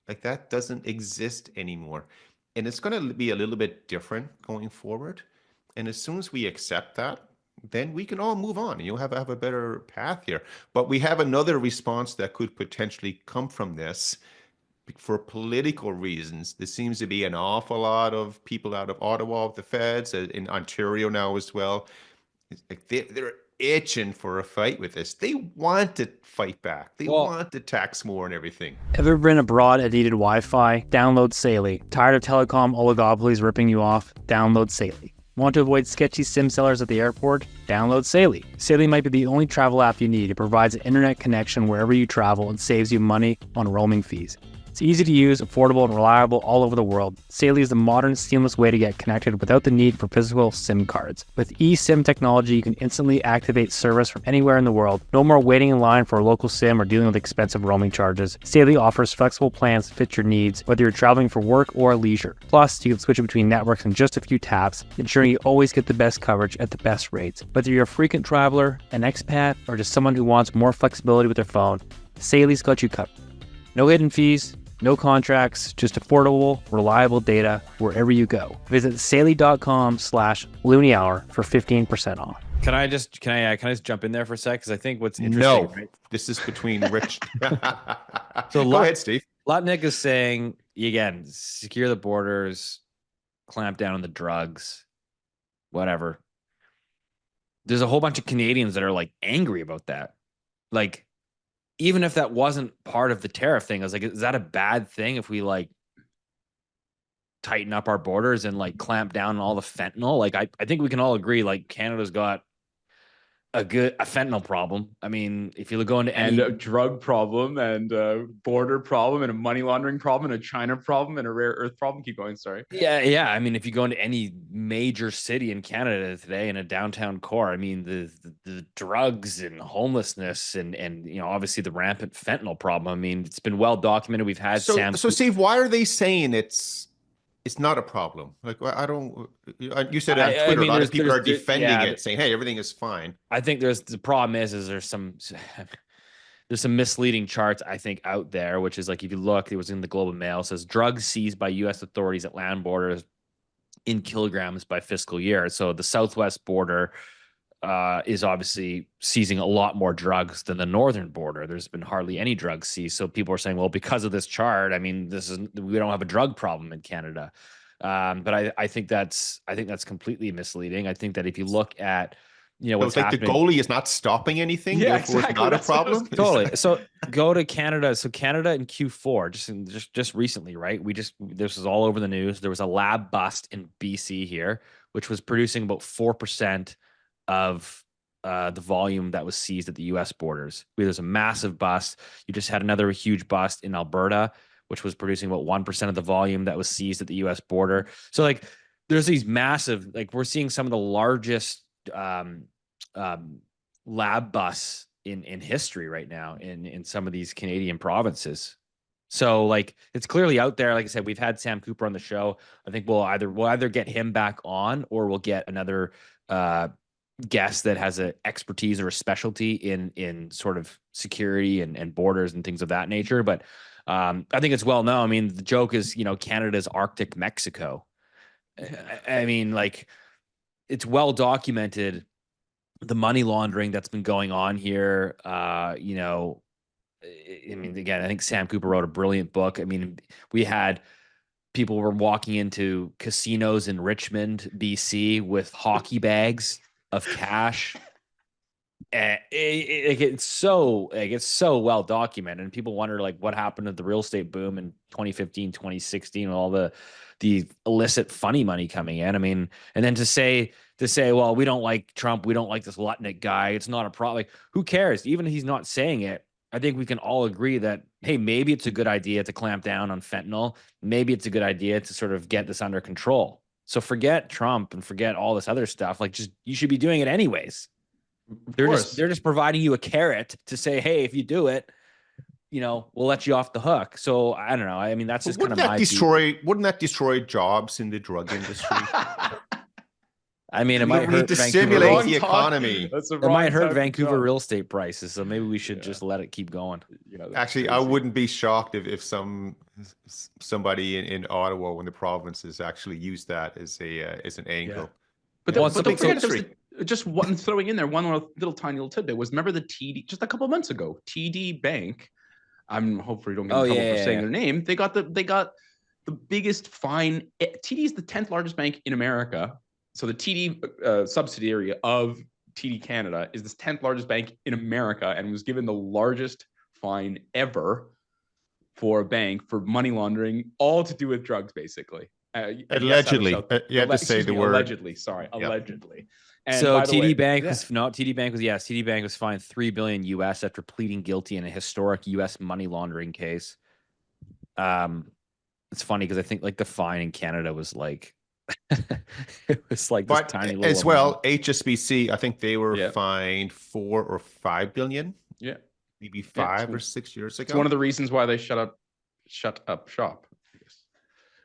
Like, that doesn't exist anymore. And it's going to be a little bit different going forward. And as soon as we accept that, then we can all move on and you'll have a better path here. But we have another response that could potentially come from this. For political reasons, there seems to be an awful lot of people out of Ottawa, the feds, in Ontario now as well. It's like they're itching for a fight with this. They want to fight back. They want to tax more and everything. Ever been abroad and needed Wi-Fi? Download Saily. Tired of telecom oligopolies ripping you off? Download Saily. Want to avoid sketchy SIM sellers at the airport? Download Saily. Saily might be the only travel app you need. It provides an internet connection wherever you travel and saves you money on roaming fees. It's easy to use, affordable, and reliable all over the world. Saily is the modern, seamless way to get connected without the need for physical SIM cards. With eSIM technology, you can instantly activate service from anywhere in the world. No more waiting in line for a local SIM or dealing with expensive roaming charges. Saily offers flexible plans to fit your needs, whether you're traveling for work or leisure. Plus, you can switch between networks in just a few taps, ensuring you always get the best coverage at the best rates. Whether you're a frequent traveler, an expat, or just someone who wants more flexibility with their phone, Saily's got you covered. No hidden fees, no contracts, just affordable, reliable data wherever you go. Visit Saily.com/Loonie Hour for 15% off. Can I just jump in there for a sec? Because I think what's interesting. No, right? this is between Rich. So Go ahead, Steve. Lutnick is saying, again, secure the borders, clamp down on the drugs, whatever. There's a whole bunch of Canadians that are like angry about that. Like, even if that wasn't part of the tariff thing, I was like, is that a bad thing if we like tighten up our borders and like clamp down on all the fentanyl? Like, I think we can all agree, like, Canada's got a fentanyl problem. I mean, if you go into any a drug problem and a border problem and a money laundering problem and a China problem and a rare earth problem. Keep going. Sorry. Yeah. I mean, if you go into any major city in Canada today in a downtown core, I mean, the drugs and homelessness and obviously the rampant fentanyl problem. I mean, it's been well documented. We've had So Steve, why are they saying it's not a problem? Like, I don't. You said on Twitter, a lot of people are defending it, saying, "Hey, everything is fine." I think the problem is there's some misleading charts I think out there, which is like, if you look, it was in the Globe and Mail, it says drugs seized by U.S. authorities at land borders in kilograms by fiscal year. So the southwest border is obviously seizing a lot more drugs than the northern border. There's been hardly any drugs seized. So people are saying, well, because of this chart, I mean, we don't have a drug problem in Canada. But I think that's completely misleading. I think that if you look at, what's like happening, the goalie is not stopping anything. Yeah, therefore exactly. It's not That's a problem. Totally. So go to Canada. So Canada in Q4, just recently, right? This was all over the news. There was a lab bust in BC here, which was producing about 4% of the volume that was seized at the U.S. borders. There's a massive bust. You just had another huge bust in Alberta, which was producing about 1% of the volume that was seized at the U.S. border. So like, there's these massive, like, we're seeing some of the largest lab busts in history right now in some of these Canadian provinces. So like, it's clearly out there. Like I said, we've had Sam Cooper on the show. I think we'll either get him back on, or we'll get another guest that has an expertise or a specialty in sort of security and borders and things of that nature. But I think it's well known. I mean, the joke is, Canada's Arctic Mexico. I mean, like, it's well documented, the money laundering that's been going on here. I mean, again, I think Sam Cooper wrote a brilliant book. I mean, people were walking into casinos in Richmond, BC with hockey bags of cash. And it's so well documented, and people wonder, like, what happened to the real estate boom in 2015, 2016, and all the illicit funny money coming in. I mean, and then to say, well, we don't like Trump, we don't like this Lutnick guy, it's not a problem. Like, who cares? Even if he's not saying it, I think we can all agree that, hey, maybe it's a good idea to clamp down on fentanyl. Maybe it's a good idea to sort of get this under control. So forget Trump and forget all this other stuff. Like, just, you should be doing it anyways. They're just providing you a carrot to say, hey, if you do it, we'll let you off the hook. So I don't know. I mean, that's just kind of my view. Wouldn't that destroy jobs in the drug industry? I mean, it might hurt to Vancouver. stimulate the economy. It might hurt Vancouver real estate prices. So maybe we should just let it keep going. Actually, I wouldn't be shocked if somebody in Ottawa, when the provinces actually use that as an angle. But just one throwing in there one little tiny little tidbit was, remember the TD just a couple of months ago, TD Bank. I'm hopefully don't get in trouble for saying their name. They got the biggest fine. TD is the 10th largest bank in America. So the TD subsidiary of TD Canada is this 10th largest bank in America and was given the largest fine ever for a bank for money laundering, all to do with drugs, basically. Allegedly. You had to say the word. Allegedly. Sorry, Yep. Allegedly. And so by the way, TD Bank was TD Bank was fined $3 billion US after pleading guilty in a historic US money laundering case. It's funny because I think like the fine in Canada was like it was like this tiny little as well. HSBC, I think they were Yeah. fined 4 or 5 billion. Yeah, maybe 5 or 6 years ago. it's one of the reasons why they shut up shop, I guess.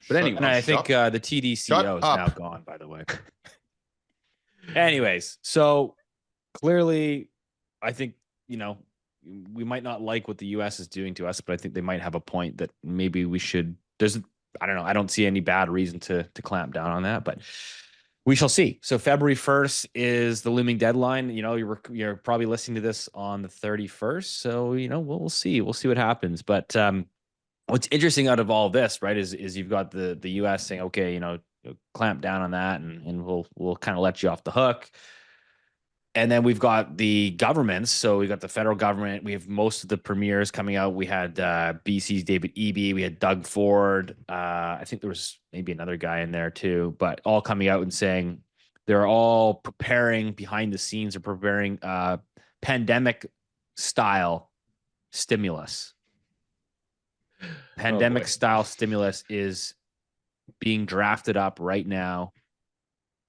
But anyway, And I think the TD CEO is now gone, by the way. Anyways, so clearly, I think, you know, we might not like what the US is doing to us, but I think they might have a point that maybe we should. I don't know. I don't see any bad reason to clamp down on that, but we shall see. So February 1st is the looming deadline. You know, you're probably listening to this on the 31st. So, you know, we'll see. We'll see what happens. But what's interesting out of all this, right, is you've got the US saying, okay, you know, clamp down on that and we'll kind of let you off the hook. And then we've got the governments. So we got the federal government. We have most of the premiers coming out. We had BC's David Eby. We had Doug Ford. I think there was maybe another guy in there too, but all coming out and saying they're all preparing behind the scenes or preparing pandemic style stimulus. Pandemic style stimulus is being drafted up right now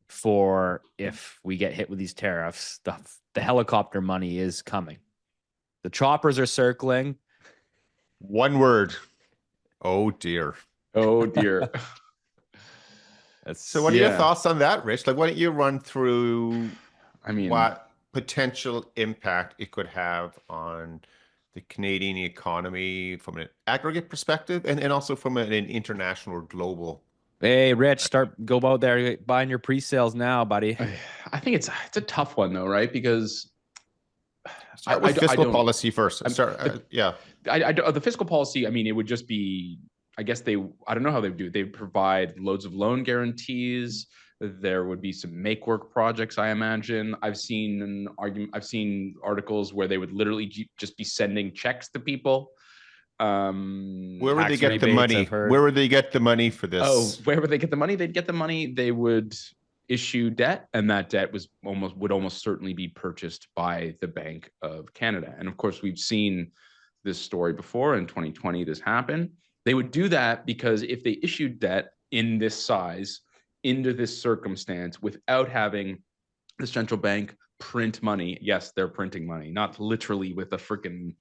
for if we get hit with these tariffs. The helicopter money is coming. The choppers are circling. One word. Oh dear. Oh dear. So what are your thoughts on that, Rich? Like, why don't you run through what potential impact it could have on the Canadian economy from an aggregate perspective and also from an international or global. Hey, Rich, go out there buying your pre-sales now, buddy. I think it's a tough one though, right? Because start with fiscal policy first. The fiscal policy, I mean, it would just be, I guess I don't know how they would do it. They provide loads of loan guarantees. There would be some make work projects, I imagine. I've seen articles where they would literally just be sending checks to people. Where would they get the money? Where would they get the money for this? Oh, where would they get the money? They'd get the money. They would issue debt, and that debt would almost certainly be purchased by the Bank of Canada. And of course, we've seen this story before. In 2020, this happened. They would do that because if they issued debt in this size, into this circumstance, without having the central bank print money, yes, they're printing money, not literally with a freaking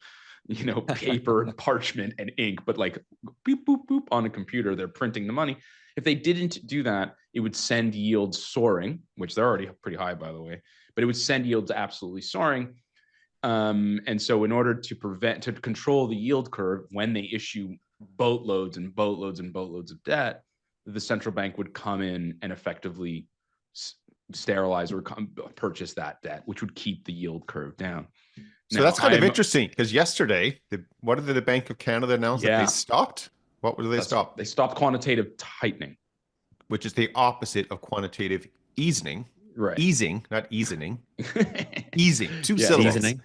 paper and parchment and ink, but like boop, boop, boop on a computer, they're printing the money. If they didn't do that, it would send yields soaring, which they're already pretty high, by the way, but it would send yields absolutely soaring. And so in order to control the yield curve, when they issue boatloads and boatloads and boatloads of debt, the central bank would come in and effectively sterilize or purchase that debt, which would keep the yield curve down. So that's kind of interesting because yesterday, what did the Bank of Canada announce that they stopped? What did they stop? They stopped quantitative tightening, which is the opposite of quantitative easing. Right. Easing, not easing. Easing. Two syllables. Easing.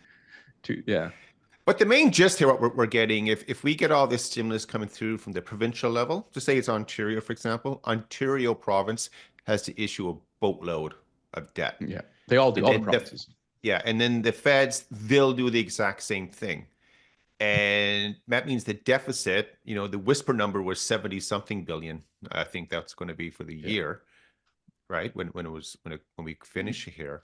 But the main gist here, what we're getting, if we get all this stimulus coming through from the provincial level, to say it's Ontario, for example, Ontario province has to issue a boatload of debt. Yeah, they all do, all the provinces. And then the feds, they'll do the exact same thing. And that means the deficit, the whisper number was 70-something billion. I think that's going to be for the year, right? When we finish here.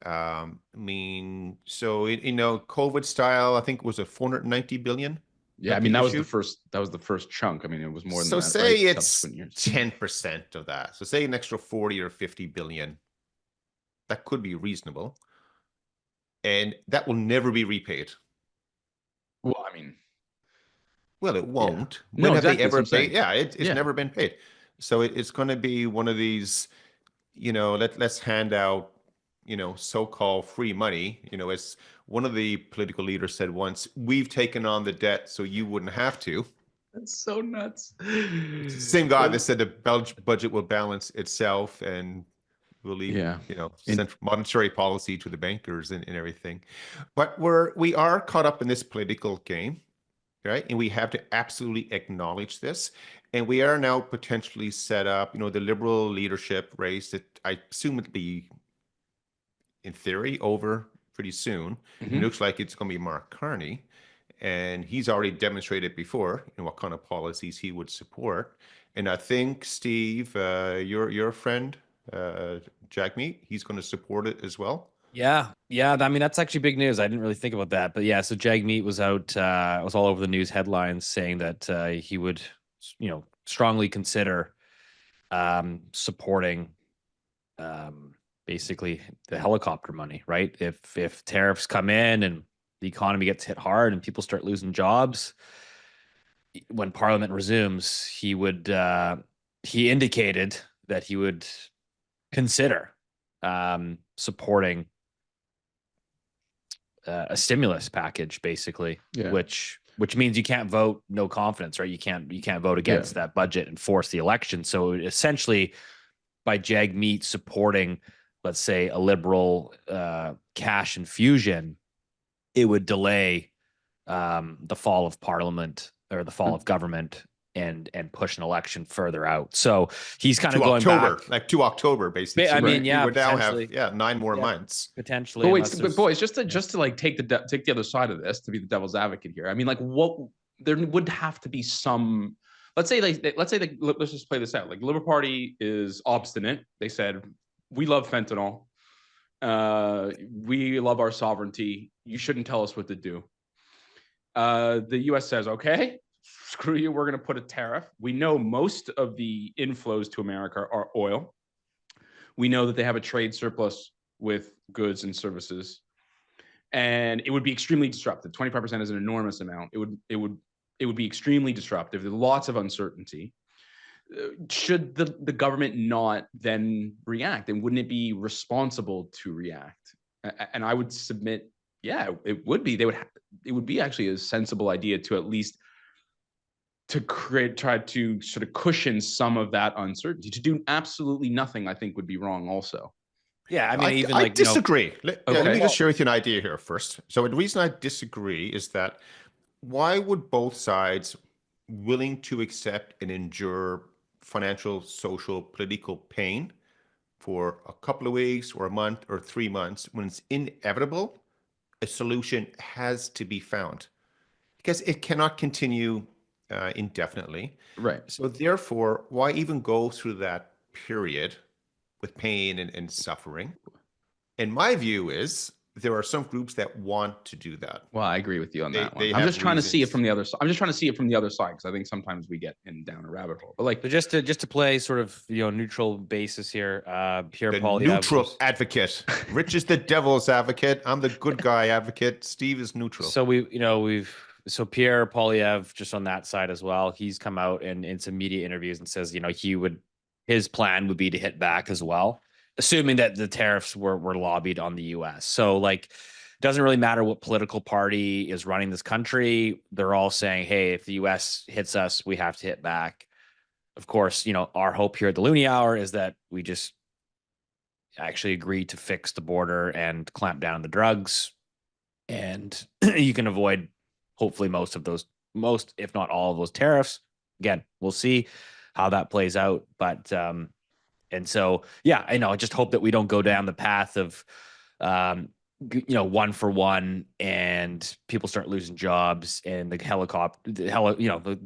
So COVID style, I think it was a 490 billion. Yeah, I mean that was the first chunk. I mean, it was more than that. So say it's 10% of that. So say an extra 40 or 50 billion. That could be reasonable. And that will never be repaid. Well, I mean, it won't. Yeah. When have they ever paid? Yeah, it's never been paid. So it's going to be one of these, let's hand out so-called free money. As one of the political leaders said once, we've taken on the debt so you wouldn't have to. That's so nuts. It's the same guy that said the budget will balance itself and will leave, Yeah. central monetary policy to the bankers and everything. But we are caught up in this political game, right? And we have to absolutely acknowledge this. And we are now potentially set up, the liberal leadership race that I assume it'll be, in theory, over pretty soon. It looks like it's going to be Mark Carney. And he's already demonstrated before, what kind of policies he would support. And I think, Steve, your friend, Jagmeet, he's going to support it as well. Yeah. I mean, that's actually big news. I didn't really think about that, but yeah. So Jagmeet was out, was all over the news headlines saying that he would, strongly consider supporting basically the helicopter money, right? If tariffs come in and the economy gets hit hard and people start losing jobs, when Parliament resumes, he indicated that he would consider supporting a stimulus package, basically, which means you can't vote no confidence, right? You can't vote against that budget and force the election. So essentially, by Jagmeet supporting, let's say, a liberal cash infusion, it would delay the fall of Parliament or the fall of government and push an election further out. So he's kind of going October, back, like to October, basically. I mean, we would now have 9 more months potentially. But boys, just to like take the other side of this, to be the devil's advocate here. I mean, like, what there would have to be some. Let's just play this out. Like, Liberal Party is obstinate. They said, we love fentanyl. We love our sovereignty. You shouldn't tell us what to do. The U.S. says, okay, screw you. We're going to put a tariff. We know most of the inflows to America are oil. We know that they have a trade surplus with goods and services, and it would be extremely disruptive. 25% is an enormous amount. It would be extremely disruptive. There's lots of uncertainty. Should the government not then react? And wouldn't it be responsible to react? And I would submit, yeah, it would be. It would be actually a sensible idea to at least try to sort of cushion some of that uncertainty. To do absolutely nothing, I think, would be wrong also. Yeah, I mean, I disagree. Let me just share with you an idea here first. So the reason I disagree is that why would both sides willing to accept and endure financial, social, political pain for a couple of weeks or a month or 3 months when it's inevitable? A solution has to be found because it cannot continue indefinitely. Right. So therefore, why even go through that period with pain and suffering? And my view is there are some groups that want to do that. Well, I agree with you on that one. I'm just trying to see it from the other side. Because I think sometimes we get down a rabbit hole. But like, just to play sort of neutral basis here. Pierre the Poilievre neutral advocate. Rich is the devil's advocate. I'm the good guy advocate. Steve is neutral. So so Pierre Poilievre, just on that side as well, he's come out and in some media interviews and says, his plan would be to hit back as well, assuming that the tariffs were lobbied on the U.S. So like, it doesn't really matter what political party is running this country. They're all saying, hey, if the U.S. hits us, we have to hit back. Of course, our hope here at the Loonie Hour is that we just actually agree to fix the border and clamp down the drugs. And you can avoid hopefully most, if not all of those tariffs. Again, we'll see how that plays out. But, and so, yeah, I know. I just hope that we don't go down the path of, 1 for 1 and people start losing jobs and the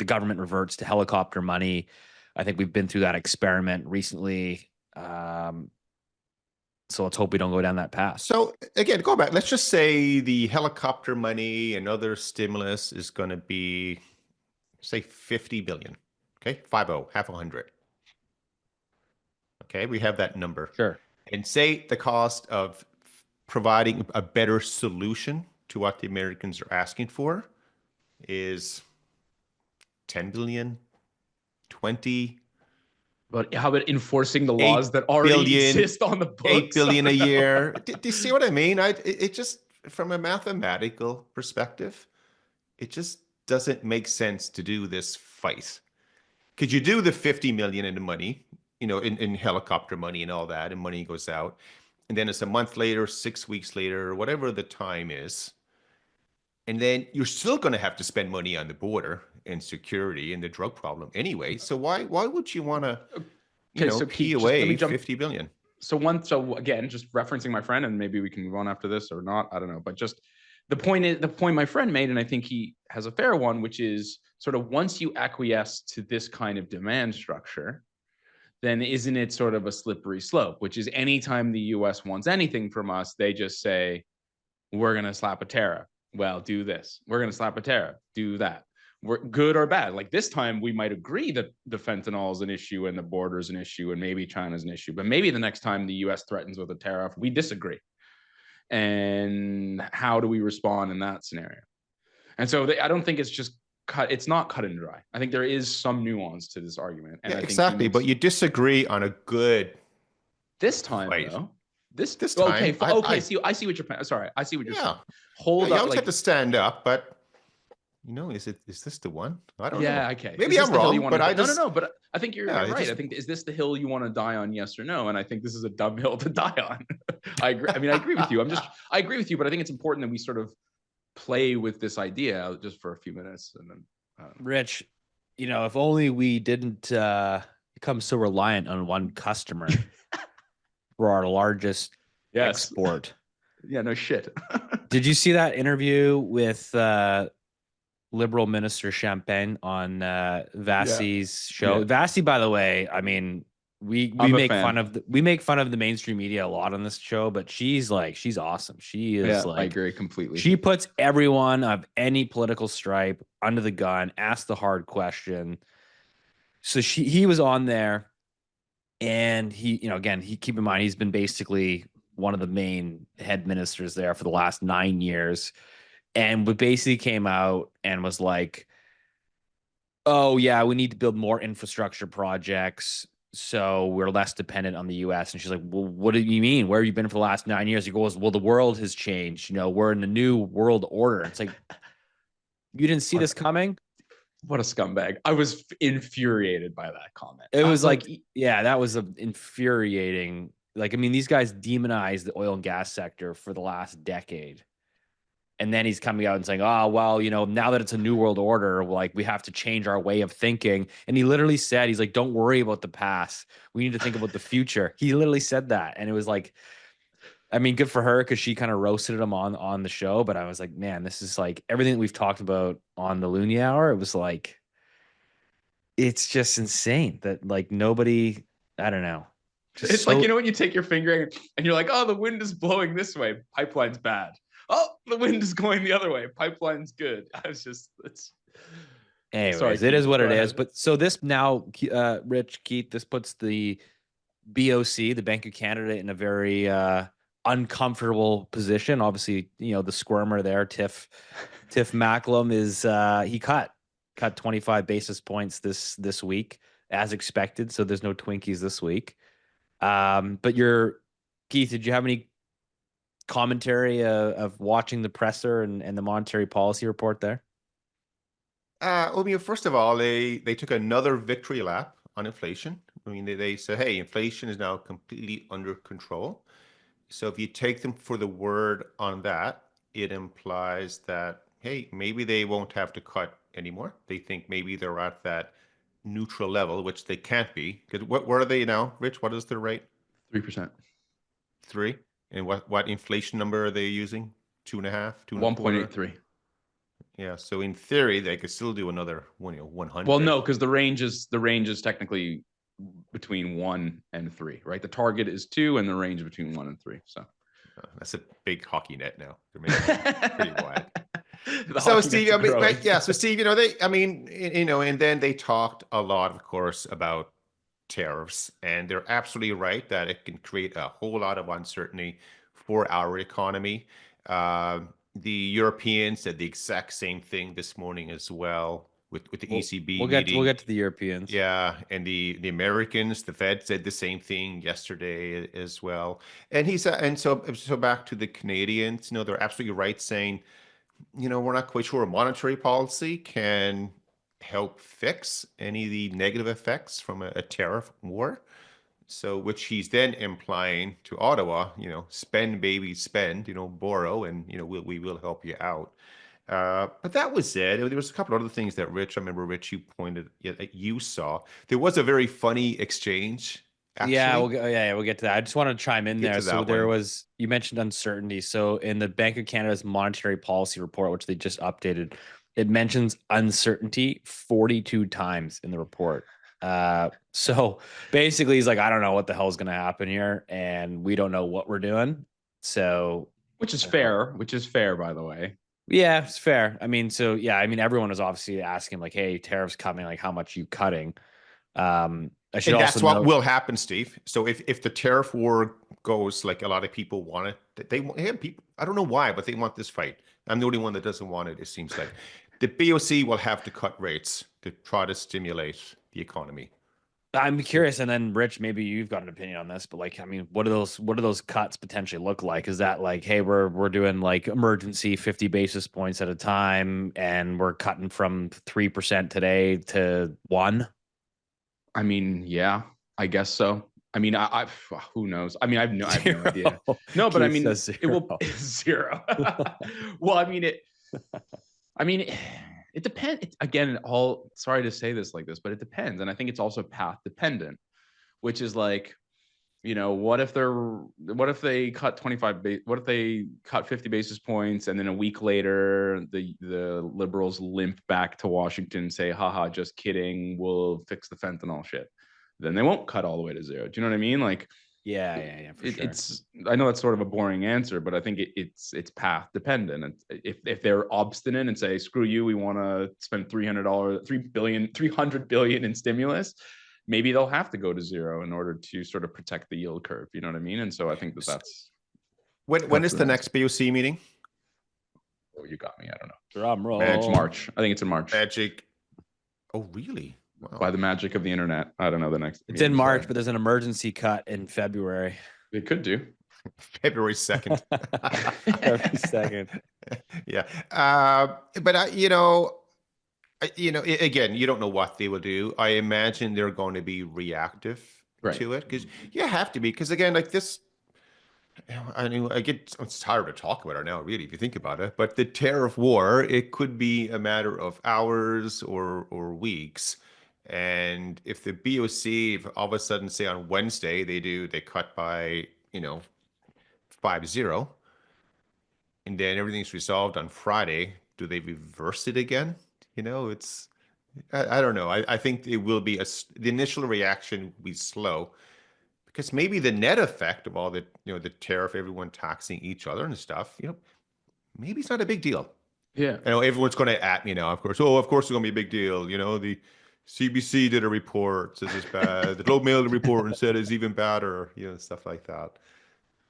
government reverts to helicopter money. I think we've been through that experiment recently. So let's hope we don't go down that path. So again, go back. Let's just say the helicopter money and other stimulus is going to be, say, 50 billion. Okay, 50, half 100. Okay, we have that number. Sure. And say the cost of providing a better solution to what the Americans are asking for is 10 billion, 20. But how about enforcing the laws that already billion, exist on the books? 8 billion a year. Do you see what I mean? It just, from a mathematical perspective, it just doesn't make sense to do this fight. Could you do the 50 million in the money, in helicopter money and all that, and money goes out, and then it's a month later, 6 weeks later, or whatever the time is, and then you're still going to have to spend money on the border and security and the drug problem anyway. So why would you want to, pee away 50 billion? So again, just referencing my friend, and maybe we can move on after this or not, I don't know, but just the point my friend made, and I think he has a fair one, which is sort of once you acquiesce to this kind of demand structure, then isn't it sort of a slippery slope, which is anytime the US wants anything from us, they just say, we're going to slap a tariff. Well, do this. We're going to slap a tariff. Do that. We're good or bad. Like this time, we might agree that the fentanyl is an issue and the border is an issue and maybe China's an issue. But maybe the next time the US threatens with a tariff, we disagree. And how do we respond in that scenario? And so I don't think it's just it's not cut and dry. I think there is some nuance to this argument. And yeah, I think exactly. But you disagree on a good this time, fight. though. This time. Okay. I see what you're. Sorry, I see what you're saying. Hold you up. always have to stand up, but is this the one? I don't know. Yeah, okay. Maybe I'm wrong, but no. But I think you're right. I think, is this the hill you want to die on? Yes or no? And I think this is a dumb hill to die on. I agree. I mean, I agree with you. I agree with you, but I think it's important that we sort of play with this idea just for a few minutes, and then. Rich, if only we didn't become so reliant on one customer for our largest export. Yeah, no shit. Did you see that interview with Liberal Minister Champagne on Vassie's show? Yeah. Vassie, by the way, I mean, we make fun of the mainstream media a lot on this show, but she's awesome. She is I agree completely. She puts everyone of any political stripe under the gun, asks the hard question. So he was on there, and he keep in mind, he's been basically one of the main head ministers there for the last 9 years. And we basically came out and was like, oh yeah, we need to build more infrastructure projects so we're less dependent on the US. And she's like, well, what do you mean? Where have you been for the last 9 years? He goes, well, the world has changed. We're in a new world order. It's like, you didn't see this coming? What a scumbag. I was infuriated by that comment. It was like, yeah, that was infuriating. Like, I mean, these guys demonized the oil and gas sector for the last decade. And then he's coming out and saying, oh, well, now that it's a new world order, like we have to change our way of thinking. And he literally said, he's like, don't worry about the past. We need to think about the future. He literally said that. And it was like, I mean, good for her because she kind of roasted him on the show. But I was like, man, this is like everything that we've talked about on the Loonie Hour. It was like, it's just insane that like nobody, I don't know. It's like, when you take your finger and you're like, oh, the wind is blowing this way. Pipeline's bad. Oh, the wind is going the other way. Pipeline's good. Anyways, sorry, it is what it is. But so this now, Rich, Keith, this puts the BOC, the Bank of Canada, in a very uncomfortable position. Obviously, the squirmer there, Tiff Macklem, is he cut 25 basis points this week as expected. So there's no Twinkies this week. But Keith, did you have any commentary of watching the presser and the monetary policy report there? First of all, they took another victory lap on inflation. I mean, they said, hey, inflation is now completely under control. So if you take them for the word on that, it implies that, hey, maybe they won't have to cut anymore. They think maybe they're at that neutral level, which they can't be. Because where are they now, Rich? What is their rate? 3%. 3? And what inflation number are they using? 2.5? 1.83. Yeah. So in theory, they could still do another 100. Well, no, because the range is technically between 1 and 3, right? The target is 2, and the range between 1 and 3. So that's a big hockey net now. They're making it pretty wide. So Steve, so Steve, and then they talked a lot, of course, about tariffs, and they're absolutely right that it can create a whole lot of uncertainty for our economy. The Europeans said the exact same thing this morning as well. with the ECB we'll meeting. get to the Europeans. Yeah, and the Americans, the Fed said the same thing yesterday as well. And he said, and so back to the Canadians, they're absolutely right saying, we're not quite sure monetary policy can help fix any of the negative effects from a tariff war. So, which he's then implying to Ottawa, spend, baby, spend, borrow, and we will help you out. But that was it. There was a couple other things that I remember, Rich, you pointed that you saw. There was a very funny exchange. Actually. Yeah, we'll get to that. I just wanted to chime in there. So you mentioned uncertainty. So in the Bank of Canada's monetary policy report, which they just updated, it mentions uncertainty 42 times in the report. So basically he's like, I don't know what the hell is going to happen here, and we don't know what we're doing. So, which is fair, by the way. Yeah, it's fair. Everyone was obviously asking like, hey, tariffs coming, like how much are you cutting? And that's what will happen, Steve. So if the tariff war goes like a lot of people want it, people, I don't know why, but they want this fight. I'm the only one that doesn't want it, it seems like. The BOC will have to cut rates to try to stimulate the economy. I'm curious, and then Rich, maybe you've got an opinion on this, but what do those cuts potentially look like? Is that like, hey, we're doing like emergency 50 basis points at a time, and we're cutting from 3% today to 1%? Yeah, I guess so. I who knows? I have no idea. No, but it will zero. Well, it depends. Again, sorry to say this like this, but it depends. And I think it's also path dependent, which is like, what if they cut 50 basis points, and then a week later the Liberals limp back to Washington and say, haha, just kidding, we'll fix the fentanyl shit. Then they won't cut all the way to zero. Do you know what I mean? Like, yeah, for sure. I know that's sort of a boring answer, but I think it's path dependent. And if they're obstinate and say, screw you, we want to spend $300 billion in stimulus, maybe they'll have to go to zero in order to sort of protect the yield curve. You know what I mean? And so I think that's when is the next BOC meeting? Oh, you got me. I don't know. Drum roll. It's March. I think it's in March. Magic. Oh, really? Wow. By the magic of the internet. I don't know the next. It's in March, but there's an emergency cut in February. It could do. February 2nd. February 2nd. Yeah. But again, you don't know what they will do. I imagine they're going to be reactive to it, because you have to be. Because again, like this, it's hard to talk about it now, really, if you think about it. But the tariff war, it could be a matter of hours or weeks. And if the BOC, if all of a sudden, say on Wednesday, they cut by 5-0, and then everything's resolved on Friday, do they reverse it again? It's, I don't know. I think it will be the initial reaction will be slow, because maybe the net effect of all the tariff, everyone taxing each other and stuff, maybe it's not a big deal. Yeah. I know everyone's going to at me now, of course. Oh, of course it's going to be a big deal. The CBC did a report, says it's bad. The Globe Mail did a report and said it's even badder, stuff like that.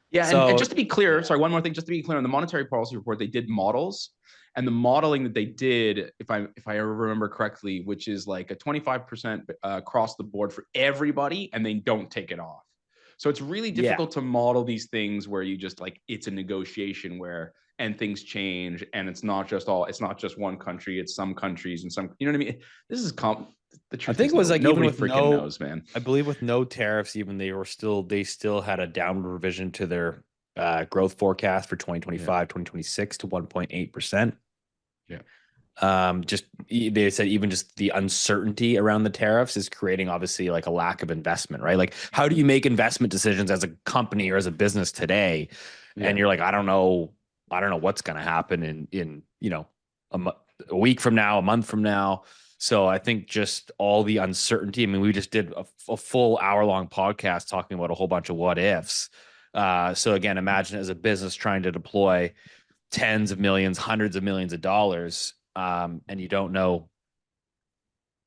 Yeah, and just to be clear, sorry, one more thing, just to be clear, on the monetary policy report, they did models, and the modeling that they did, if I remember correctly, which is like a 25% across the board for everybody, and they don't take it off. So it's really difficult to model these things where you just like, it's a negotiation and things change, and it's not just one country, it's some countries and some, you know what I mean? This is the truth. I think it was like, nobody even with freaking knows, man. I believe with no tariffs, even they still had a downward revision to their growth forecast for 2025, 2026 to 1.8%. Yeah. They said even just the uncertainty around the tariffs is creating obviously like a lack of investment, right? Like, how do you make investment decisions as a company or as a business today? Yeah. And you're like, I don't know what's going to happen in a week from now, a month from now. So I think just all the uncertainty. I mean, we just did a full hour-long podcast talking about a whole bunch of what ifs. So again, imagine as a business trying to deploy tens of millions, hundreds of millions of dollars, and you don't know.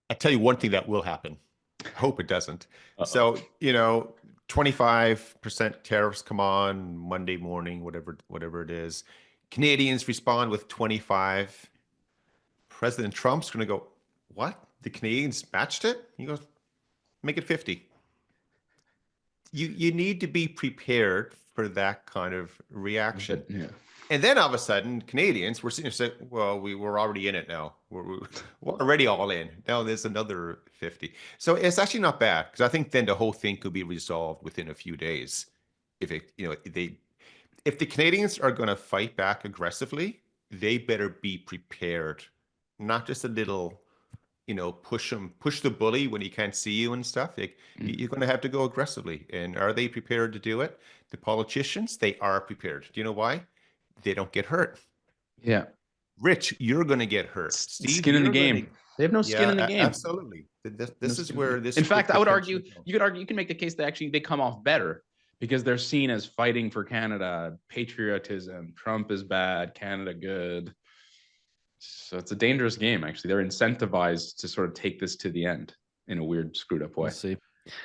I'll tell you one thing that will happen. I hope it doesn't. So, 25% tariffs come on Monday morning, whatever it is. Canadians respond with 25. President Trump's going to go, what? The Canadians matched it? He goes, make it 50. You need to be prepared for that kind of reaction. Yeah. And then all of a sudden, Canadians were sitting there saying, well, we're already in it now. We're already all in. Now there's another 50. So it's actually not bad, because I think then the whole thing could be resolved within a few days. If the Canadians are going to fight back aggressively, they better be prepared. Not just a little, push the bully when he can't see you and stuff. You're going to have to go aggressively. And are they prepared to do it? The politicians, they are prepared. Do you know why? They don't get hurt. Yeah. Rich, you're going to get hurt. Steve, skin in the game. They have no skin in the game. Absolutely. This is where this. In fact, I would argue you can make the case that actually they come off better because they're seen as fighting for Canada, patriotism. Trump is bad, Canada good. So it's a dangerous game. Actually, they're incentivized to sort of take this to the end in a weird, screwed up way. We'll see.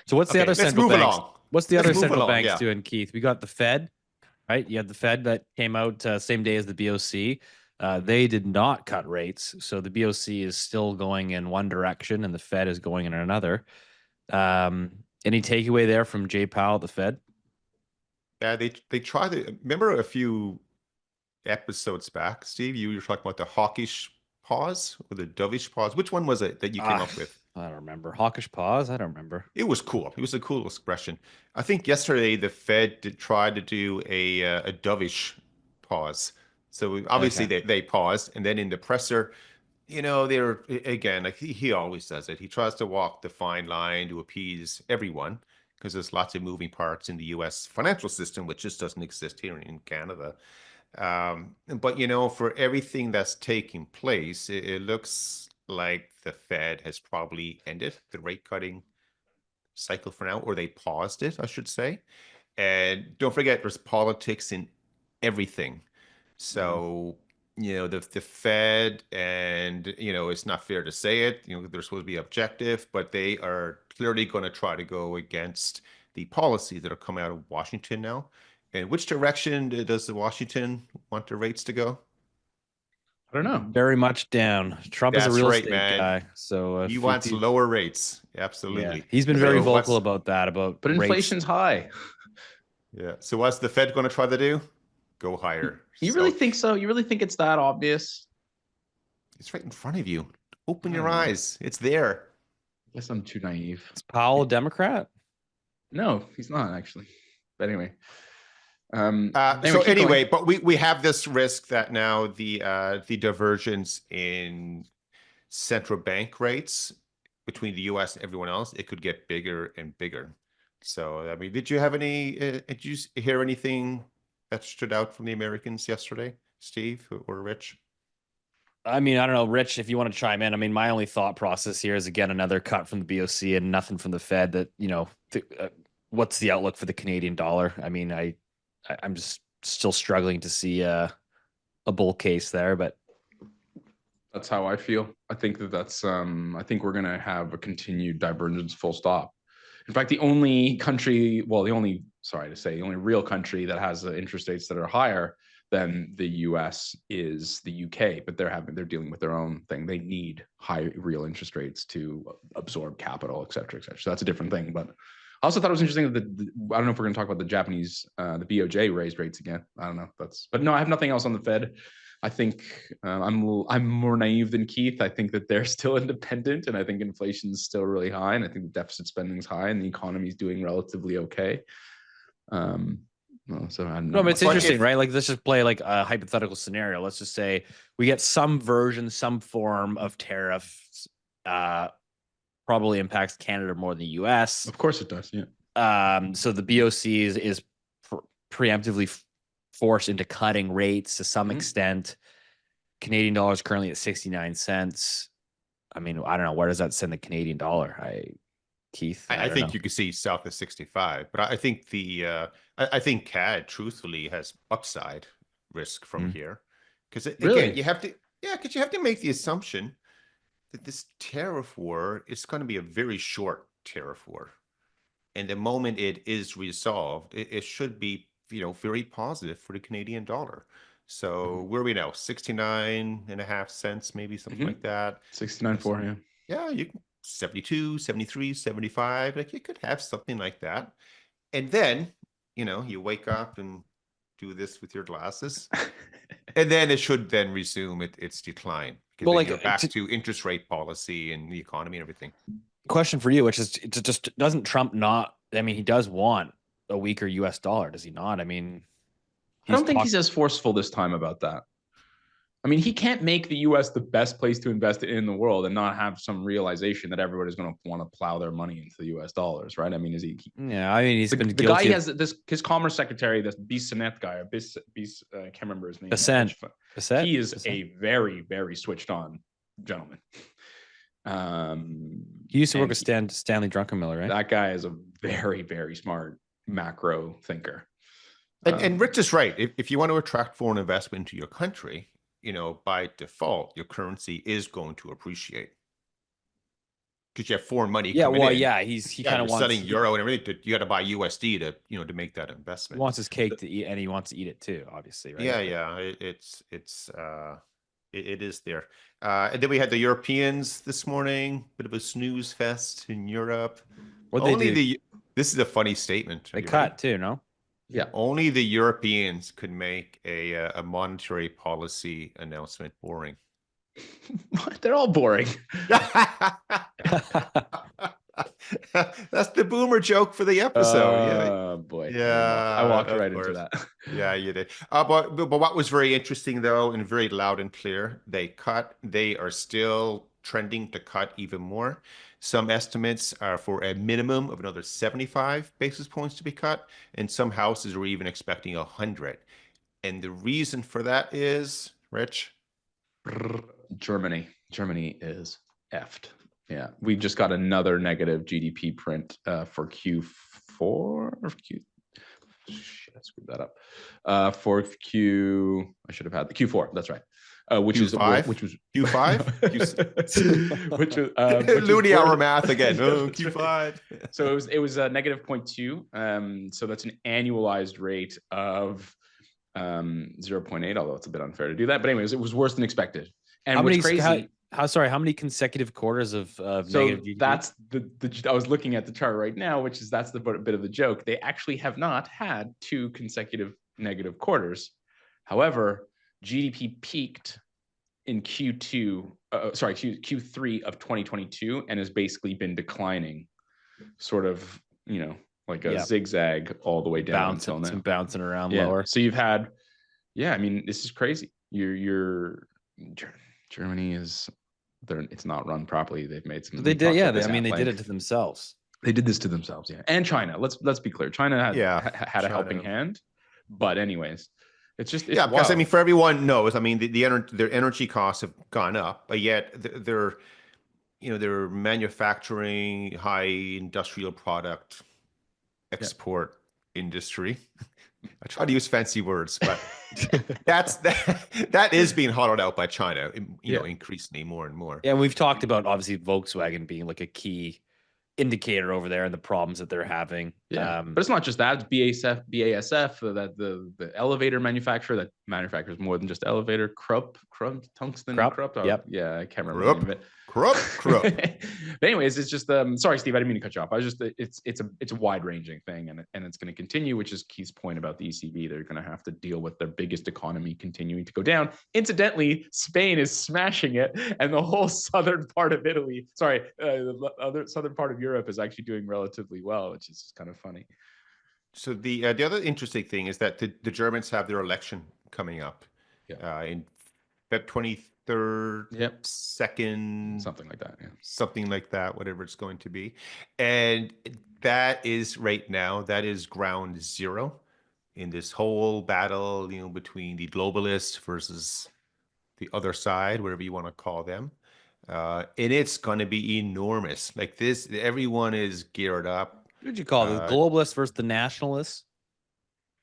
So what's the other central banks? What's the other central banks doing, Keith? We got the Fed. Right, you had the Fed that came out same day as the BOC. They did not cut rates, so the BOC is still going in one direction, and the Fed is going in another. Any takeaway there from Jay Powell at the Fed? Yeah, they tried to. Remember a few episodes back, Steve, you were talking about the hawkish pause or the dovish pause. Which one was it that you came up with? I don't remember. Hawkish pause? I don't remember. It was cool. It was a cool expression. I think yesterday the Fed try to do a dovish pause. So obviously they paused, and then in the presser, they're again, like he always does it. He tries to walk the fine line to appease everyone because there's lots of moving parts in the U.S. financial system, which just doesn't exist here in Canada. But for everything that's taking place, it looks like the Fed has probably ended the rate cutting cycle for now, or they paused it, I should say. And don't forget, there's politics in everything. So, the Fed, and, it's not fair to say it, they're supposed to be objective, but they are clearly going to try to go against the policies that are coming out of Washington now. And which direction does the Washington want the rates to go? I don't know. Very much down. Trump is a real estate guy, so he wants lower rates. Absolutely. Yeah. He's been very vocal about that. But inflation's high. Yeah. So what's the Fed going to try to do? Go higher. You really think so? You really think it's that obvious? It's right in front of you. Open your eyes. It's there. I guess I'm too naive. Is Powell a Democrat? No, he's not actually. But anyway. But we have this risk that now the divergence in central bank rates between the U.S. and everyone else, it could get bigger and bigger. So, I mean, did you hear anything that stood out from the Americans yesterday, Steve or Rich? I mean, I don't know, Rich, if you want to chime in. I mean, my only thought process here is, again, another cut from the BOC and nothing from the Fed that, what's the outlook for the Canadian dollar? I mean, I'm just still struggling to see a bull case there, but that's how I feel. I think I think we're going to have a continued divergence, full stop. In fact, the only real country that has interest rates that are higher than the U.S. is the U.K., but they're dealing with their own thing. They need high real interest rates to absorb capital, et cetera, et cetera. So that's a different thing. But I also thought it was interesting that I don't know if we're going to talk about the Japanese, the BOJ raised rates again. I don't know. But no, I have nothing else on the Fed. I think I'm more naive than Keith. I think that they're still independent, and I think inflation is still really high, and I think the deficit spending is high, and the economy is doing relatively okay. So I don't know. No, but it's interesting, right? Like, let's just play like a hypothetical scenario. Let's just say we get some form of tariff. Probably impacts Canada more than the U.S. Of course it does, yeah. So the BOC is preemptively forced into cutting rates to some extent. Canadian dollar is currently at 69 cents. I mean, I don't know. Where does that send the Canadian dollar? Keith? I think you could see south of 65, but I think I think CAD truthfully has upside risk from here. Because again, you have to make the assumption that this tariff war is going to be a very short tariff war. And the moment it is resolved, it should be, very positive for the Canadian dollar. So where are we now? 69.5 cents, maybe something like that. 69.4, yeah. Yeah, you can 72, 73, 75. Like you could have something like that. And then, you wake up and do this with your glasses. And then it should then resume its decline. Because Well, then like, you're back to interest rate policy and the economy and everything. question for you, which is just doesn't Trump not? I mean, he does want a weaker U.S. dollar, does he not? I mean, I don't think he's as forceful this time about that. I mean, he can't make the U.S. the best place to invest in the world and not have some realization that everybody's going to want to plow their money into the U.S. dollars, right? I mean, is he? Yeah, I mean, he's been the guilty. Guy he has his commerce secretary, this Bissonnette guy, or I can't remember his name. Bissett. He is a very, very switched on gentleman. He used to work with Stanley Druckenmiller, right? That guy is a very, very smart macro thinker. And Rich is right. If you want to attract foreign investment into your country, by default, your currency is going to appreciate because you have foreign money. Yeah, coming well, in. yeah, he kind of wants selling euro and everything. You got to buy USD to make that investment. He wants his cake to eat, and he wants to eat it too, obviously, right? Yeah. It is there. And then we had the Europeans this morning. Bit of a snooze fest in Europe. What they do? This is a funny statement. They cut too, no? Yeah. Only the Europeans could make a monetary policy announcement boring. They're all boring. That's the boomer joke for the episode. Oh boy. Yeah. I walked right into that. Yeah, you did. But what was very interesting though, and very loud and clear, they are still trending to cut even more. Some estimates are for a minimum of another 75 basis points to be cut, and some houses are even expecting 100. And the reason for that is, Rich? Germany is effed. Yeah, we just got another negative GDP print for Q4 or Q. Shit, I screwed that up. For Q, I should have had the Q4. That's right. Which Q5? was Q5? which was Loonie Hour math again. Oh, Q5. So it was negative 0.2. So that's an annualized rate of 0.8, although it's a bit unfair to do that. But anyways, it was worse than expected. And what's crazy? How many consecutive quarters of negative GDP? That's I was looking at the chart right now, that's the bit of the joke. They actually have not had 2 consecutive negative quarters. However, GDP peaked in Q3 of 2022 and has basically been declining, sort of, like a zigzag all the way down until now. Bouncing around lower. So you've had, I mean, this is crazy. Germany is, it's not run properly. They've made some. They did, yeah. I mean, they did it to themselves. They did this to themselves, yeah. And China. Let's be clear. China had a helping hand, but anyways, it's because wild. I mean, for everyone knows, I mean, their energy costs have gone up, but yet they're manufacturing high industrial product export industry. I try to use fancy words, but that is being hollowed out by China, increasingly more and more. Yeah, we've talked about obviously Volkswagen being like a key indicator over there and the problems that they're having. Yeah, but it's not just that. It's BASF, that the elevator manufacturer that manufactures more than just elevator. Krupp, tungsten. Krupp. Yep. Yeah, I can't remember the name of it. Krupp. But anyways, it's just sorry, Steve, I didn't mean to cut you off. I was just it's a wide ranging thing, and it's going to continue, which is Keith's point about the ECB. They're going to have to deal with their biggest economy continuing to go down. Incidentally, Spain is smashing it, and the whole southern part of Italy, the other southern part of Europe is actually doing relatively well, which is kind of funny. So the other interesting thing is that the Germans have their election coming up in February 23rd, 2nd, something like that, whatever it's going to be. And that is right now, that is ground zero in this whole battle, between the globalists versus the other side, whatever you want to call them. And it's going to be enormous. Like this, everyone is geared up. What would you call it? The globalists versus the nationalists?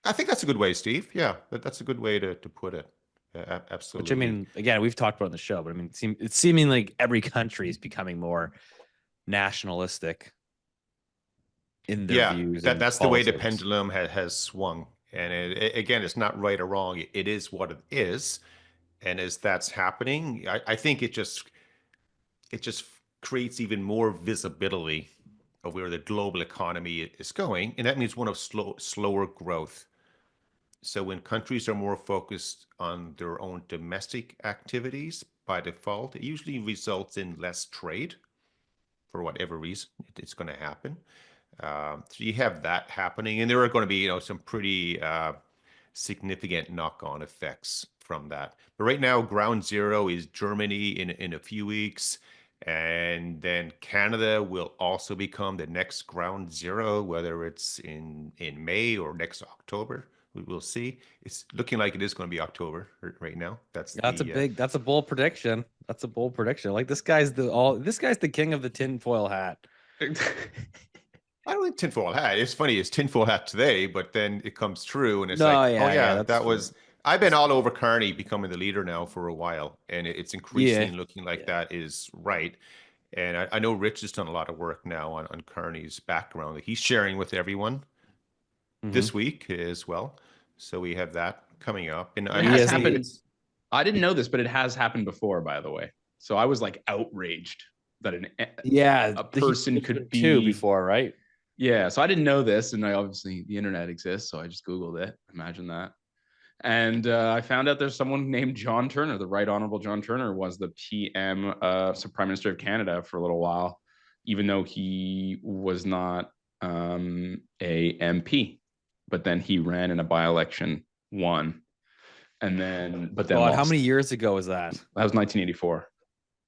I think that's a good way, Steve. Yeah, that's a good way to put it. Absolutely. Which, I mean, again, we've talked about on the show, but I mean, it's seeming like every country is becoming more nationalistic in their views. That's the way the pendulum has swung. And again, it's not right or wrong. It is what it is. And as that's happening, I think it just creates even more visibility of where the global economy is going, and that means one of slower growth. So when countries are more focused on their own domestic activities, by default, it usually results in less trade for whatever reason. It's going to happen. So you have that happening, and there are going to be, some pretty significant knock-on effects from that. But right now, ground zero is Germany in a few weeks, and then Canada will also become the next ground zero, whether it's in May or next October. We will see. It's looking like it is going to be October right now. That's a bold prediction. That's a bold prediction. Like this guy's the king of the tinfoil hat. I don't think tinfoil hat. It's funny, it's tinfoil hat today, but then it comes true, and it's I've been all over Carney becoming the leader now for a while, and it's increasingly looking like that is right. And I know Rich has done a lot of work now on Carney's background that he's sharing with everyone this week as well. So we have that coming up. And it has happened. I didn't know this, but it has happened before, by the way. So I was like outraged that a person could be two before, right? Yeah. So I didn't know this, and obviously the internet exists, so I just Googled it. Imagine that. And I found out there's someone named John Turner. The Right Honorable John Turner was the PM, so Prime Minister of Canada for a little while, even though he was not a MP. But then he ran in a by-election, won, but then lost. How many years ago was that? That was 1984.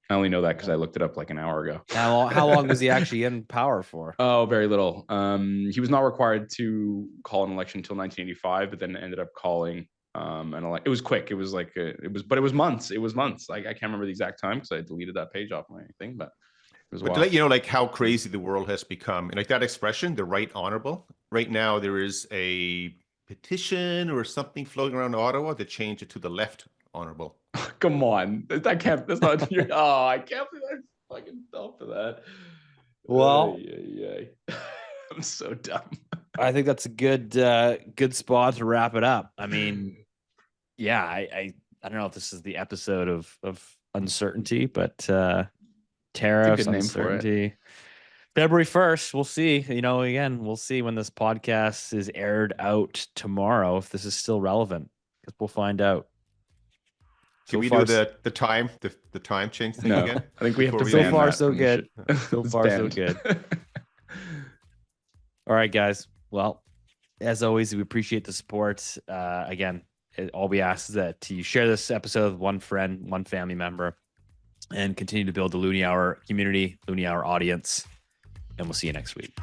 I only know that because I looked it up like an hour ago. How long was he actually in power for? Oh, very little. He was not required to call an election until 1985, but then ended up calling an election. It was quick. It was months. It was months. Like I can't remember the exact time because I deleted that page off my thing, but. But to let you know, like how crazy the world has become, and like that expression, the right honorable. Right now, there is a petition or something floating around Ottawa to change it to the left honorable. Come on, that's not your. Oh, I can't believe I fucking fell for that. Well, I'm so dumb. I think that's a good spot to wrap it up. I mean, yeah, I don't know if this is the episode of uncertainty, but. Tariffs, uncertainty. February 1st, we'll see. Again, we'll see when this podcast is aired out tomorrow if this is still relevant. Because we'll find out. Can we do the time change thing again? I think we have to. So far, so good. So far, so good. All right, guys. Well, as always, we appreciate the support. Again, all we ask is that you share this episode with one friend, one family member, and continue to build the Loonie Hour community, Loonie Hour audience. And we'll see you next week.